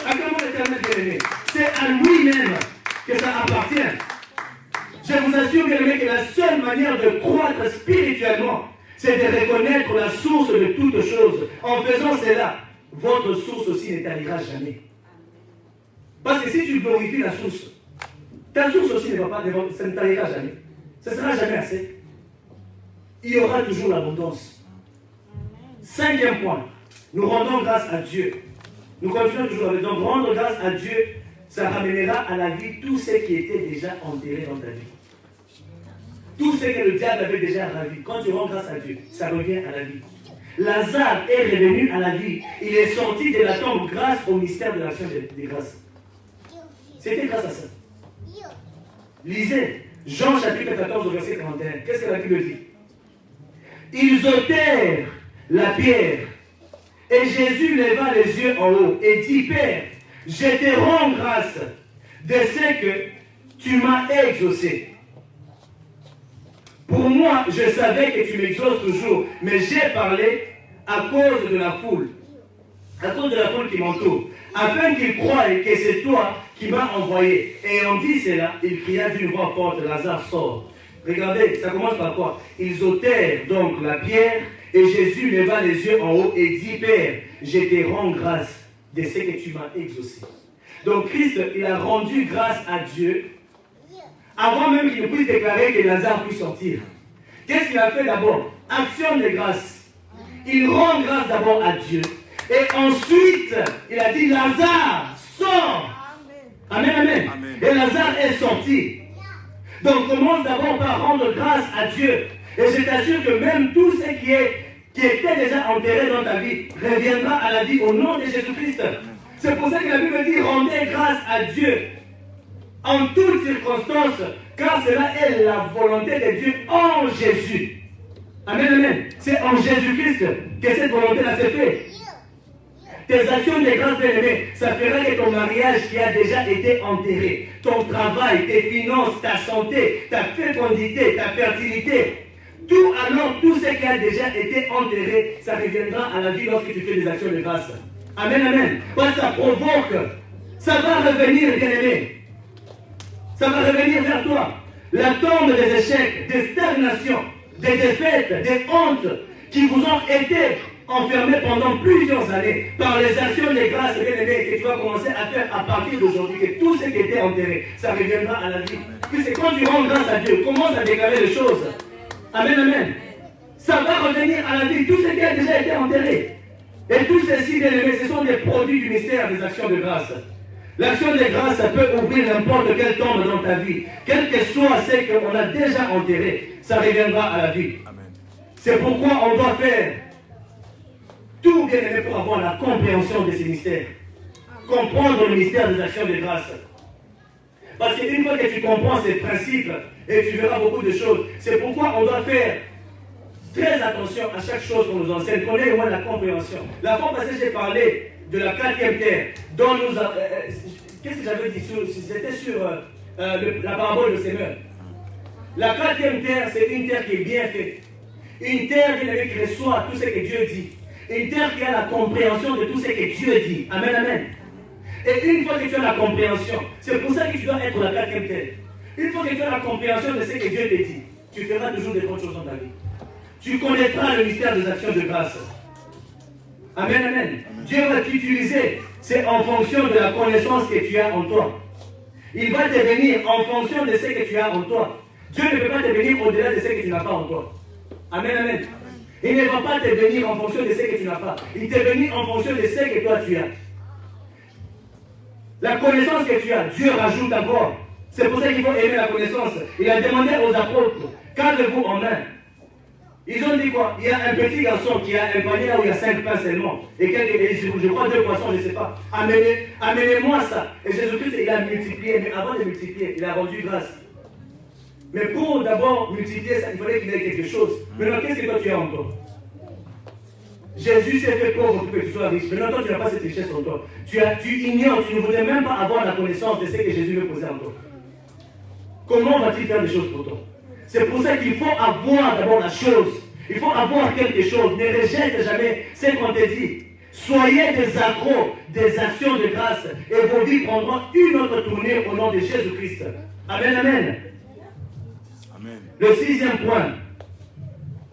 Acclamons l'Éternel bien-aimé. C'est à lui-même que ça appartient. Je vous assure, bien-aimé, que la seule manière de croître spirituellement, c'est de reconnaître la source de toutes choses. En faisant cela, votre source aussi ne tarira jamais. Parce que si tu glorifies la source, ta source aussi ça ne tarira jamais. Ce ne sera jamais assez. Il y aura toujours l'abondance. 5e point, nous rendons grâce à Dieu. Nous continuons toujours avec. Donc, rendre grâce à Dieu, ça ramènera à la vie tout ce qui était déjà enterré dans ta vie. Tout ce que le diable avait déjà ravi. Quand tu rends grâce à Dieu, ça revient à la vie. Lazare est revenu à la vie. Il est sorti de la tombe grâce au mystère de l'action des grâces. C'était grâce à ça. Lisez Jean chapitre 14 verset 41. Qu'est-ce que la Bible dit? Ils ôtèrent la pierre. Et Jésus leva les yeux en haut et dit, Père, je te rends grâce de ce que tu m'as exaucé. Pour moi, je savais que tu m'exauces toujours, mais j'ai parlé à cause de la foule. À cause de la foule qui m'entoure. Afin qu'ils croient que c'est toi qui m'as envoyé. Et en dit cela, il cria d'une voix forte, Lazare sort. Regardez, ça commence par quoi? Ils ôtèrent donc la pierre, et Jésus leva les yeux en haut et dit, Père, je te rends grâce de ce que tu m'as exaucé. Donc Christ, il a rendu grâce à Dieu, avant même qu'il ne puisse déclarer que Lazare puisse sortir. Qu'est-ce qu'il a fait d'abord? Action de grâce. Il rend grâce d'abord à Dieu. Et ensuite, il a dit, Lazare, sors. Amen, amen. Amen. Et Lazare est sorti. Donc commence d'abord par rendre grâce à Dieu. Et je t'assure que même tout ce qui était déjà enterré dans ta vie reviendra à la vie au nom de Jésus-Christ. C'est pour ça que la Bible dit, rendez grâce à Dieu en toutes circonstances, car cela est la volonté de Dieu en Jésus. Amen, amen. C'est en Jésus-Christ que cette volonté-là s'est faite. Tes actions de grâce, bien-aimé, ça fera que ton mariage qui a déjà été enterré, ton travail, tes finances, ta santé, ta fécondité, ta fertilité, tout ce qui a déjà été enterré, ça reviendra à la vie lorsque tu fais des actions de grâce. Amen, amen. Parce que ça provoque, ça va revenir, bien-aimé. Ça va revenir vers toi. La tombe des échecs, des stagnations, des défaites, des hontes qui vous ont été enfermés pendant plusieurs années par les actions de grâce, bien-aimé, que tu vas commencer à faire à partir d'aujourd'hui, que tout ce qui était enterré, ça reviendra à la vie. Puisque quand tu rends grâce à Dieu, commence à déclarer les choses. Amen, amen. Ça va revenir à la vie, tout ce qui a déjà été enterré. Et tout ceci, bien-aimé, ce sont des produits du mystère des actions de grâce. L'action de grâce, ça peut ouvrir n'importe quelle tombe dans ta vie. Quel que soit ce qu'on a déjà enterré, ça reviendra à la vie. C'est pourquoi on doit faire tout, bien-aimé, pour avoir la compréhension de ces mystères. Comprendre le mystère des actions de grâce. Parce qu'une fois que tu comprends ces principes, et tu verras beaucoup de choses, c'est pourquoi on doit faire très attention à chaque chose qu'on nous enseigne, qu'on ait au moins la compréhension. La fois passée, j'ai parlé de la 4e terre, dont nous qu'est-ce que j'avais dit? C'était sur la parabole de Semeur. La 4e terre, c'est une terre qui est bien faite. Une terre qui reçoit tout ce que Dieu dit. Une terre qui a la compréhension de tout ce que Dieu dit. Amen, amen. Et une fois que tu as la compréhension, c'est pour ça que tu dois être la 4e terre. Une fois que tu as la compréhension de ce que Dieu te dit, tu feras toujours des bonnes choses dans ta vie. Tu connaîtras le mystère des actions de grâce. Amen, amen. Dieu va t'utiliser. C'est en fonction de la connaissance que tu as en toi. Il va te bénir en fonction de ce que tu as en toi. Dieu ne peut pas te bénir au-delà de ce que tu n'as pas en toi. Amen, amen. Il ne va pas te bénir en fonction de ce que tu n'as pas. Il te bénit en fonction de ce que toi tu as. La connaissance que tu as, Dieu rajoute encore. C'est pour ça qu'il faut aimer la connaissance. Il a demandé aux apôtres Cadre-vous en main. Ils ont dit quoi? Il y a un petit garçon qui a un panier là où il y a 5 pains seulement. Et je crois 2 poissons, je ne sais pas. Amenez-moi ça. Et Jésus-Christ, il a multiplié. Mais avant de multiplier, il a rendu grâce. Mais pour d'abord multiplier ça, il fallait qu'il ait quelque chose. Maintenant, qu'est-ce que toi tu as encore? Jésus s'est fait pauvre pour que tu sois riche. Maintenant, toi, tu n'as pas cette richesse en toi. Tu ignores, tu ne voudrais même pas avoir la connaissance de ce que Jésus veut poser en toi. Comment va-t-il faire des choses pour toi? C'est pour ça qu'il faut avoir d'abord la chose. Il faut avoir quelque chose. Ne rejette jamais ce qu'on te dit. Soyez des accros, des actions de grâce. Et vos vies prendront une autre tournée au nom de Jésus-Christ. Amen, amen. Amen. Le 6e point.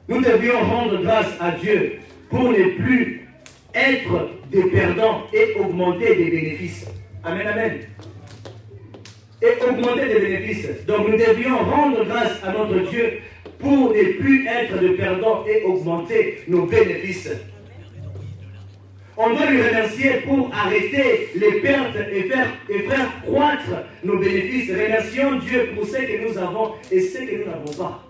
Nous devions rendre grâce à Dieu pour ne plus être des perdants et augmenter des bénéfices. Amen, amen. Et augmenter des bénéfices. Donc nous devions rendre grâce à notre Dieu pour ne plus être de perdants et augmenter nos bénéfices. On doit lui remercier pour arrêter les pertes et faire croître nos bénéfices. Remercions Dieu pour ce que nous avons et ce que nous n'avons pas.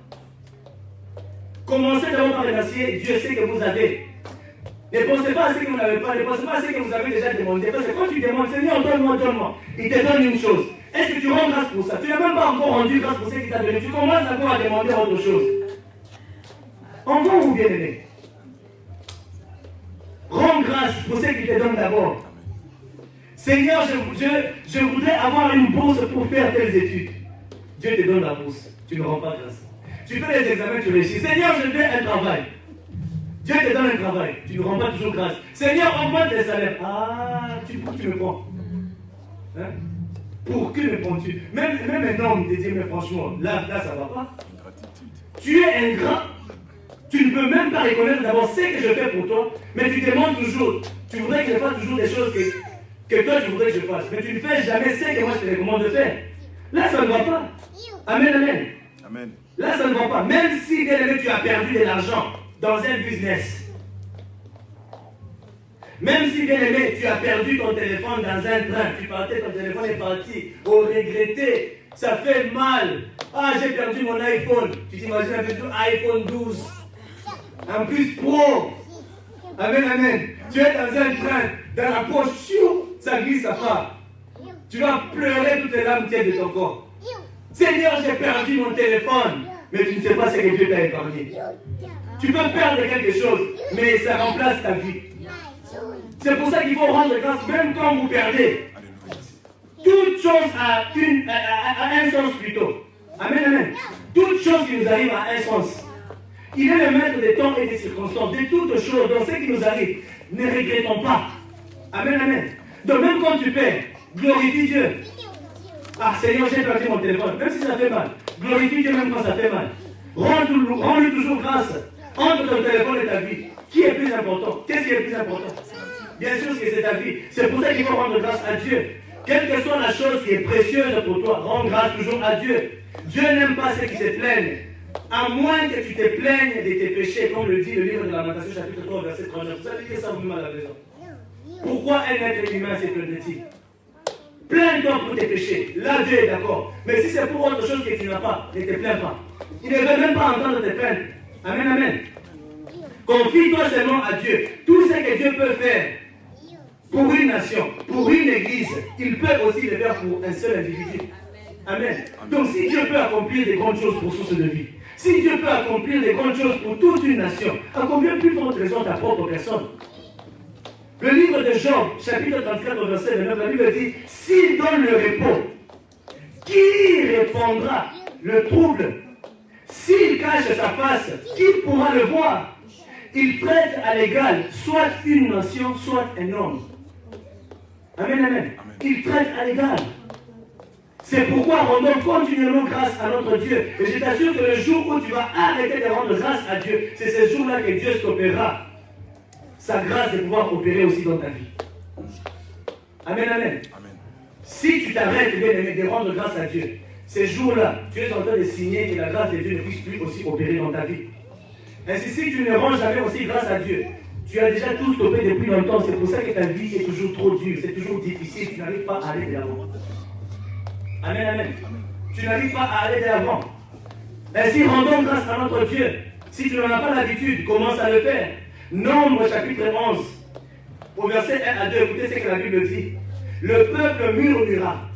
Commencez d'abord par remercier Dieu ce que vous avez. Ne pensez pas à ce que vous n'avez pas, ne pensez pas à ce que vous avez déjà demandé. Parce que quand tu demandes, Seigneur, donne-moi, donne-moi, il te donne une chose. Est-ce que tu rends grâce pour ça? Tu n'as même pas encore rendu grâce pour ce qu'il t'a donné. Tu commences encore à demander autre chose. Enfant ou bien-aimé, rends grâce pour ce qu'il te donne d'abord. Seigneur, je voudrais avoir une bourse pour faire telles études. Dieu te donne la bourse. Tu ne rends pas grâce. Tu fais les examens, tu réussis. Seigneur, je veux un travail. Dieu te donne un travail. Tu ne rends pas toujours grâce. Seigneur, augmente les salaires. Ah, tu me prends. Hein? Pour que me prends-tu? Même un homme te dit, mais franchement, là, ça ne va pas. Tu es ingrat. Tu ne peux même pas reconnaître d'abord ce que je fais pour toi, mais tu demandes toujours. Tu voudrais que je fasse toujours des choses que toi, tu voudrais que je fasse. Mais tu ne fais jamais ce que moi, je te recommande de faire. Là, ça ne va pas. Amen, amen. Amen. Là, ça ne va pas. Même si, bien aimé, tu as perdu de l'argent dans un business. Même si, bien aimé, tu as perdu ton téléphone dans un train, tu partais, ton téléphone est parti, oh, regretté, ça fait mal. Ah, j'ai perdu mon iPhone. Tu t'imagines un peu tout, iPhone 12. En plus, pro. Amen, amen. Tu es dans un train, dans la poche, ça glisse, ça part. Tu vas pleurer toutes les larmes tièdes de ton corps. Seigneur, j'ai perdu mon téléphone. Mais tu ne sais pas ce que Dieu t'a épargné. Tu peux perdre quelque chose, mais ça remplace ta vie. C'est pour ça qu'il faut rendre grâce, même quand vous perdez. Toute chose a un sens plutôt. Amen, amen. Toute chose qui nous arrive a un sens. Il est le maître des temps et des circonstances, de toutes choses, dans ce qui nous arrive. Ne regrettons pas. Amen, amen. Donc même quand tu perds, glorifie Dieu. Ah Seigneur, j'ai perdu mon téléphone, même si ça fait mal. Glorifie Dieu même quand ça fait mal. Rends-lui toujours grâce. Entre ton téléphone et ta vie, qui est plus important? Qu'est-ce qui est le plus important? Bien sûr que c'est ta vie. C'est pour ça qu'il faut rendre grâce à Dieu. Quelle que soit la chose qui est précieuse pour toi, rends grâce toujours à Dieu. Dieu n'aime pas ceux qui se plaignent. À moins que tu te plaignes de tes péchés, comme le dit le livre de Lamentation, chapitre 3, verset 39. Vous savez dire ça vous-même à la maison. Pourquoi un être humain se plaint-il? Plains-toi pour tes péchés. Là, Dieu est d'accord. Mais si c'est pour autre chose que tu n'as pas, ne te plains pas. Il ne veut même pas entendre tes plaintes. Amen, amen. Confie-toi seulement à Dieu. Tout ce que Dieu peut faire pour une nation, pour une église, il peut aussi le faire pour un seul individu. Amen. Donc si Dieu peut accomplir des grandes choses pour source de vie, si Dieu peut accomplir des grandes choses pour toute une nation, à combien plus forte raison ta propre personne? Le livre de Job, chapitre 34, verset 29, la Bible dit, s'il donne le repos, qui répondra le trouble? S'il cache sa face, qui pourra le voir? Il traite à l'égal, soit une nation, soit un homme. Amen, amen. Il traite à l'égal. C'est pourquoi rendons continuellement grâce à notre Dieu. Et je t'assure que le jour où tu vas arrêter de rendre grâce à Dieu, c'est ce jour-là que Dieu stoppera sa grâce de pouvoir opérer aussi dans ta vie. Amen, amen. Amen. Si tu t'arrêtes, bien aimé, de rendre grâce à Dieu, ces jours-là, tu es en train de signer que la grâce de Dieu ne puisse plus aussi opérer dans ta vie. Ainsi, si tu ne rends jamais aussi grâce à Dieu, tu as déjà tout stoppé depuis longtemps. C'est pour ça que ta vie est toujours trop dure, c'est toujours difficile, tu n'arrives pas à aller de l'avant. Amen, amen. Tu n'arrives pas à aller de l'avant. Ainsi, rendons grâce à notre Dieu. Si tu n'en as pas l'habitude, commence à le faire. Nombre chapitre 11, au verset 1 à 2, écoutez ce que la Bible dit. Le peuple murmura,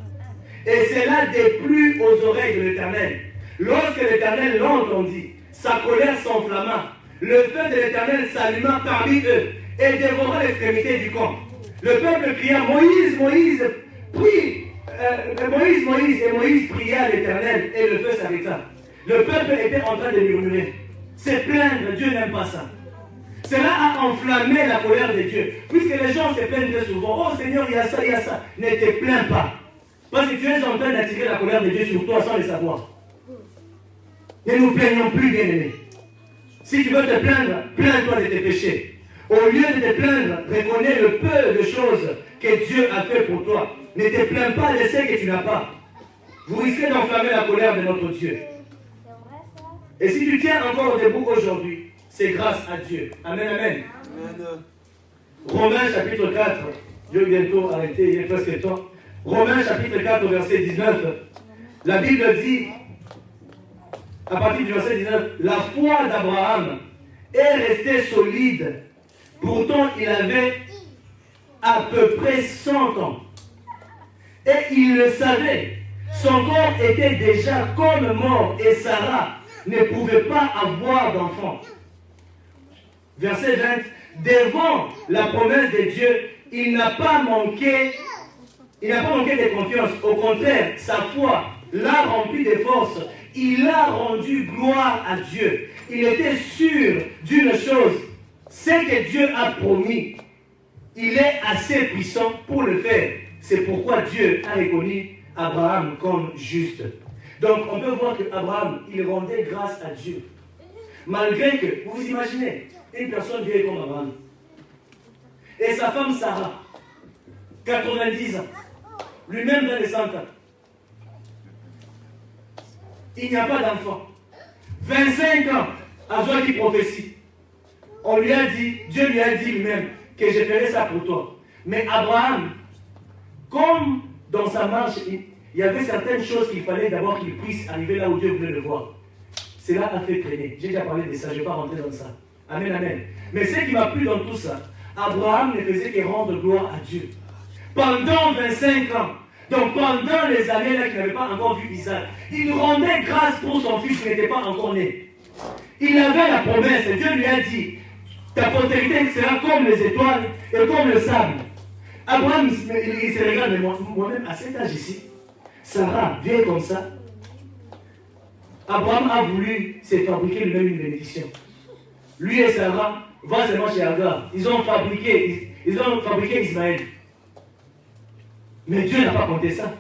et cela déplut aux oreilles de l'Éternel. Lorsque l'Éternel l'entendit, sa colère s'enflamma. Le feu de l'Éternel s'alluma parmi eux et dévora l'extrémité du camp. Le peuple cria, Moïse, Moïse, prie. Moïse, Moïse, et Moïse pria à l'Éternel et le feu s'arrêta. Le peuple était en train de murmurer. C'est plaindre, Dieu n'aime pas ça. Cela a enflammé la colère de Dieu. Puisque les gens se plaignent très souvent. Oh Seigneur, il y a ça, il y a ça. Ne te plains pas. Parce que tu es en train d'attirer la colère de Dieu sur toi sans le savoir. Ne nous plaignons plus, bien-aimés. Si tu veux te plaindre, plains-toi de tes péchés. Au lieu de te plaindre, reconnais le peu de choses que Dieu a fait pour toi. Ne te plains pas de ce que tu n'as pas. Vous risquez d'enflammer la colère de notre Dieu. Et si tu tiens encore debout aujourd'hui, c'est grâce à Dieu. Amen, amen. Romains chapitre 4. Je vais bientôt arrêter, il est presque temps. Romains chapitre 4, verset 19. La Bible dit, à partir du verset 19, la foi d'Abraham est restée solide. Pourtant, il avait à peu près 100 ans. Et il le savait. Son corps était déjà comme mort et Sarah ne pouvait pas avoir d'enfant. Verset 20. Devant la promesse de Dieu, il n'a pas manqué de confiance. Au contraire, sa foi l'a rempli de force. Il a rendu gloire à Dieu. Il était sûr d'une chose. Ce que Dieu a promis, il est assez puissant pour le faire. C'est pourquoi Dieu a reconnu Abraham comme juste. Donc on peut voir qu'Abraham, il rendait grâce à Dieu. Malgré que, vous imaginez, une personne vieille comme Abraham. Et sa femme Sarah, 90 ans. Lui-même dans les 100 ans. Il n'y a pas d'enfant. 25 ans, Azoua qui prophétie. On lui a dit, Dieu lui a dit lui-même que je ferai ça pour toi. Mais Abraham, comme dans sa marche, il y avait certaines choses qu'il fallait d'abord qu'il puisse arriver là où Dieu voulait le voir. Cela a fait traîner. J'ai déjà parlé de ça, je ne vais pas rentrer dans ça. Amen, amen. Mais ce qui m'a plu dans tout ça, Abraham ne faisait que rendre gloire à Dieu. Pendant 25 ans, donc pendant les années là qu'il n'avait pas encore vu Isaac, il rendait grâce pour son fils qui n'était pas encore né. Il avait la promesse, Dieu lui a dit, ta postérité sera comme les étoiles et comme le sable. Abraham, il se regarde, mais moi-même, à cet âge ici, Sarah, vieille comme ça, Abraham a voulu se fabriquer lui-même une bénédiction. Lui et Sarah vont seulement chez Agar. Ils ont fabriqué Ismaël. Mais Dieu n'a pas compté ça.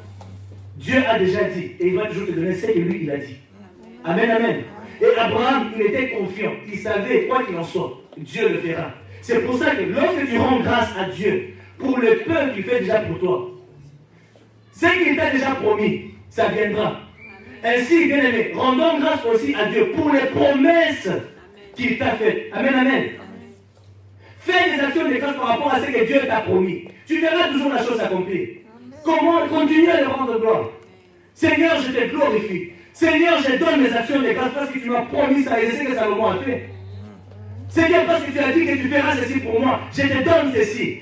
Dieu a déjà dit, et il va toujours te donner ce que lui, il a dit. Amen, amen. Et Abraham, il était confiant. Il savait, quoi qu'il en soit, Dieu le fera. C'est pour ça que lorsque tu rends grâce à Dieu, pour le peu qu'il fait déjà pour toi, ce qu'il t'a déjà promis, ça viendra. Ainsi, bien aimé, rendons grâce aussi à Dieu pour les promesses qu'il t'a faites. Amen, amen. Fais des actions de grâce par rapport à ce que Dieu t'a promis. Tu verras toujours la chose s'accomplir. Comment continuer à le rendre gloire? Seigneur, je te glorifie. Seigneur, je donne mes actions de grâce parce que tu m'as promis ça et c'est ce que Salomon a fait. Seigneur, parce que tu as dit que tu feras ceci pour moi, je te donne ceci.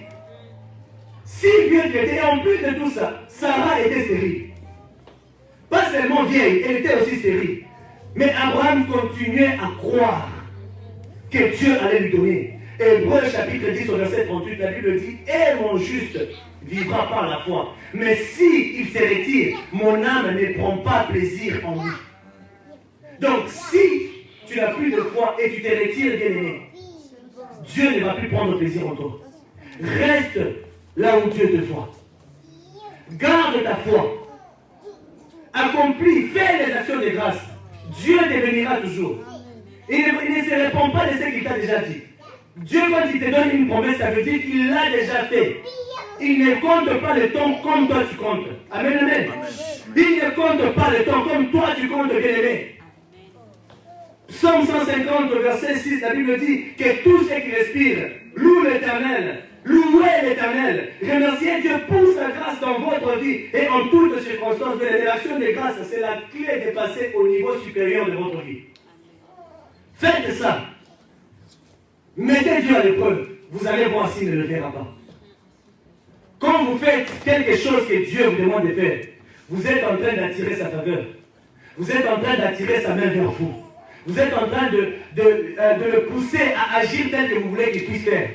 Si Dieu t'aidait, et en plus de tout ça, Sarah était stérile. Pas seulement vieille, elle était aussi stérile. Mais Abraham continuait à croire que Dieu allait lui donner. Hébreux chapitre 10 au verset 38, la Bible dit, et mon juste vivra par la foi. Mais si il se retire, mon âme ne prend pas plaisir en lui. Donc si tu n'as plus de foi et tu te retires, bien-aimé, Dieu ne va plus prendre plaisir en toi. Reste là où Dieu te voit. Garde ta foi. Accomplis, fais les actions de grâce. Dieu te bénira toujours. Il ne se répond pas de ce qu'il t'a déjà dit. Dieu, quand il te donne une promesse, ça veut dire qu'il l'a déjà fait. Il ne compte pas le temps comme toi tu comptes. Amen, amen. Il ne compte pas le temps comme toi tu comptes, bien-aimé. Psaume 150, verset 6, la Bible dit que tout ce qui respire loue l'Éternel. Louez l'Éternel. Remerciez Dieu pour sa grâce dans votre vie et en toutes circonstances. L'action de grâce, c'est la clé de passer au niveau supérieur de votre vie. Faites ça. Mettez Dieu à l'épreuve. Vous allez voir s'il ne le fera pas. Quand vous faites quelque chose que Dieu vous demande de faire, vous êtes en train d'attirer sa faveur. Vous êtes en train d'attirer sa main vers vous. Vous êtes en train de le pousser à agir tel que vous voulez qu'il puisse faire.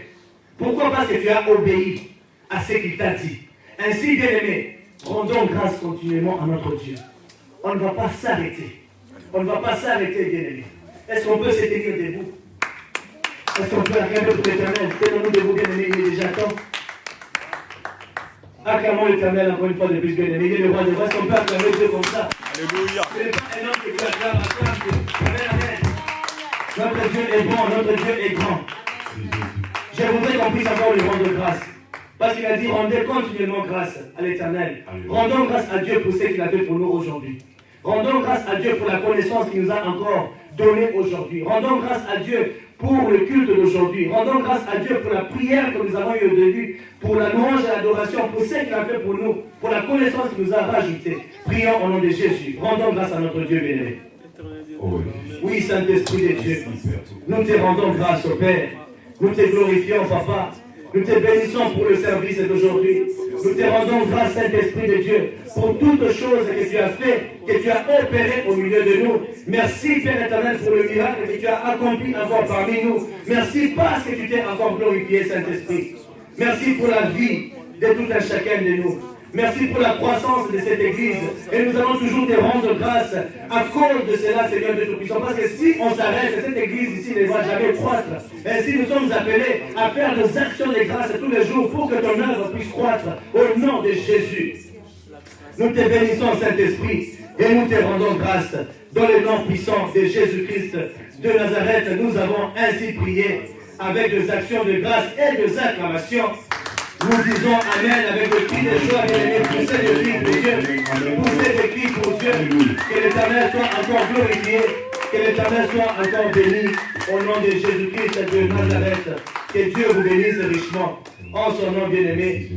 Pourquoi? Parce que tu as obéi à ce qu'il t'a dit. Ainsi, bien aimé, rendons grâce continuellement à notre Dieu. On ne va pas s'arrêter. On ne va pas s'arrêter, bien aimé. Est-ce qu'on peut se tenir debout? Est-ce qu'on peut acclamer pour l'Éternel? Tenons-nous debout, bien aimé, il est déjà temps. Acclamons l'Éternel encore une fois de plus, bien aimé. Il est le roi de roi. Est-ce qu'on peut acclamer Dieu comme ça? Alléluia. Ce n'est pas un homme que tu acclames, acclame. Amen. Notre Dieu est bon, notre Dieu est grand. Je voudrais qu'on puisse encore lui rendre grâce. Parce qu'il a dit, rendez continuellement grâce à l'Éternel. Rendons grâce à Dieu pour ce qu'il a fait pour nous aujourd'hui. Rendons grâce à Dieu pour la connaissance qu'il nous a encore donnée aujourd'hui. Rendons grâce à Dieu pour le culte d'aujourd'hui. Rendons grâce à Dieu pour la prière que nous avons eue au début, pour la louange et l'adoration, pour ce qu'il a fait pour nous, pour la connaissance qu'il nous a rajoutée. Prions au nom de Jésus. Rendons grâce à notre Dieu béni. Oui, Saint-Esprit de Dieu, nous te rendons grâce au Père. Nous te glorifions, Papa. Nous te bénissons pour le service d'aujourd'hui. Nous te rendons grâce, Saint-Esprit de Dieu, pour toutes choses que tu as fait, que tu as opéré au milieu de nous. Merci, Père éternel, pour le miracle que tu as accompli encore parmi nous. Merci parce que tu t'es encore glorifié, Saint-Esprit. Merci pour la vie de tout un chacun de nous. Merci pour la croissance de cette église. Et nous allons toujours te rendre grâce à cause de cela, Seigneur de Tout-Puissant. Parce que si on s'arrête, cette église ici ne va jamais croître. Ainsi, nous sommes appelés à faire des actions de grâce tous les jours pour que ton œuvre puisse croître au nom de Jésus. Nous te bénissons, Saint-Esprit, et nous te rendons grâce. Dans le nom puissant de Jésus-Christ de Nazareth, nous avons ainsi prié avec des actions de grâce et des acclamations. Nous disons Amen avec le cri de joie, bien-aimé, poussez le cri pour Dieu, poussez le cri pour Dieu, que l'Éternel soit encore glorifié, que l'Éternel soit encore béni, au nom de Jésus-Christ de Nazareth, que Dieu vous bénisse richement, en son nom bien-aimé.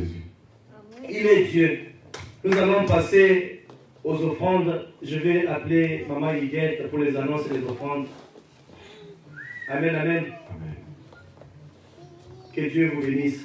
Il est Dieu. Nous allons passer aux offrandes. Je vais appeler Maman Yiguette pour les annonces et les offrandes. Amen, amen. Que Dieu vous bénisse.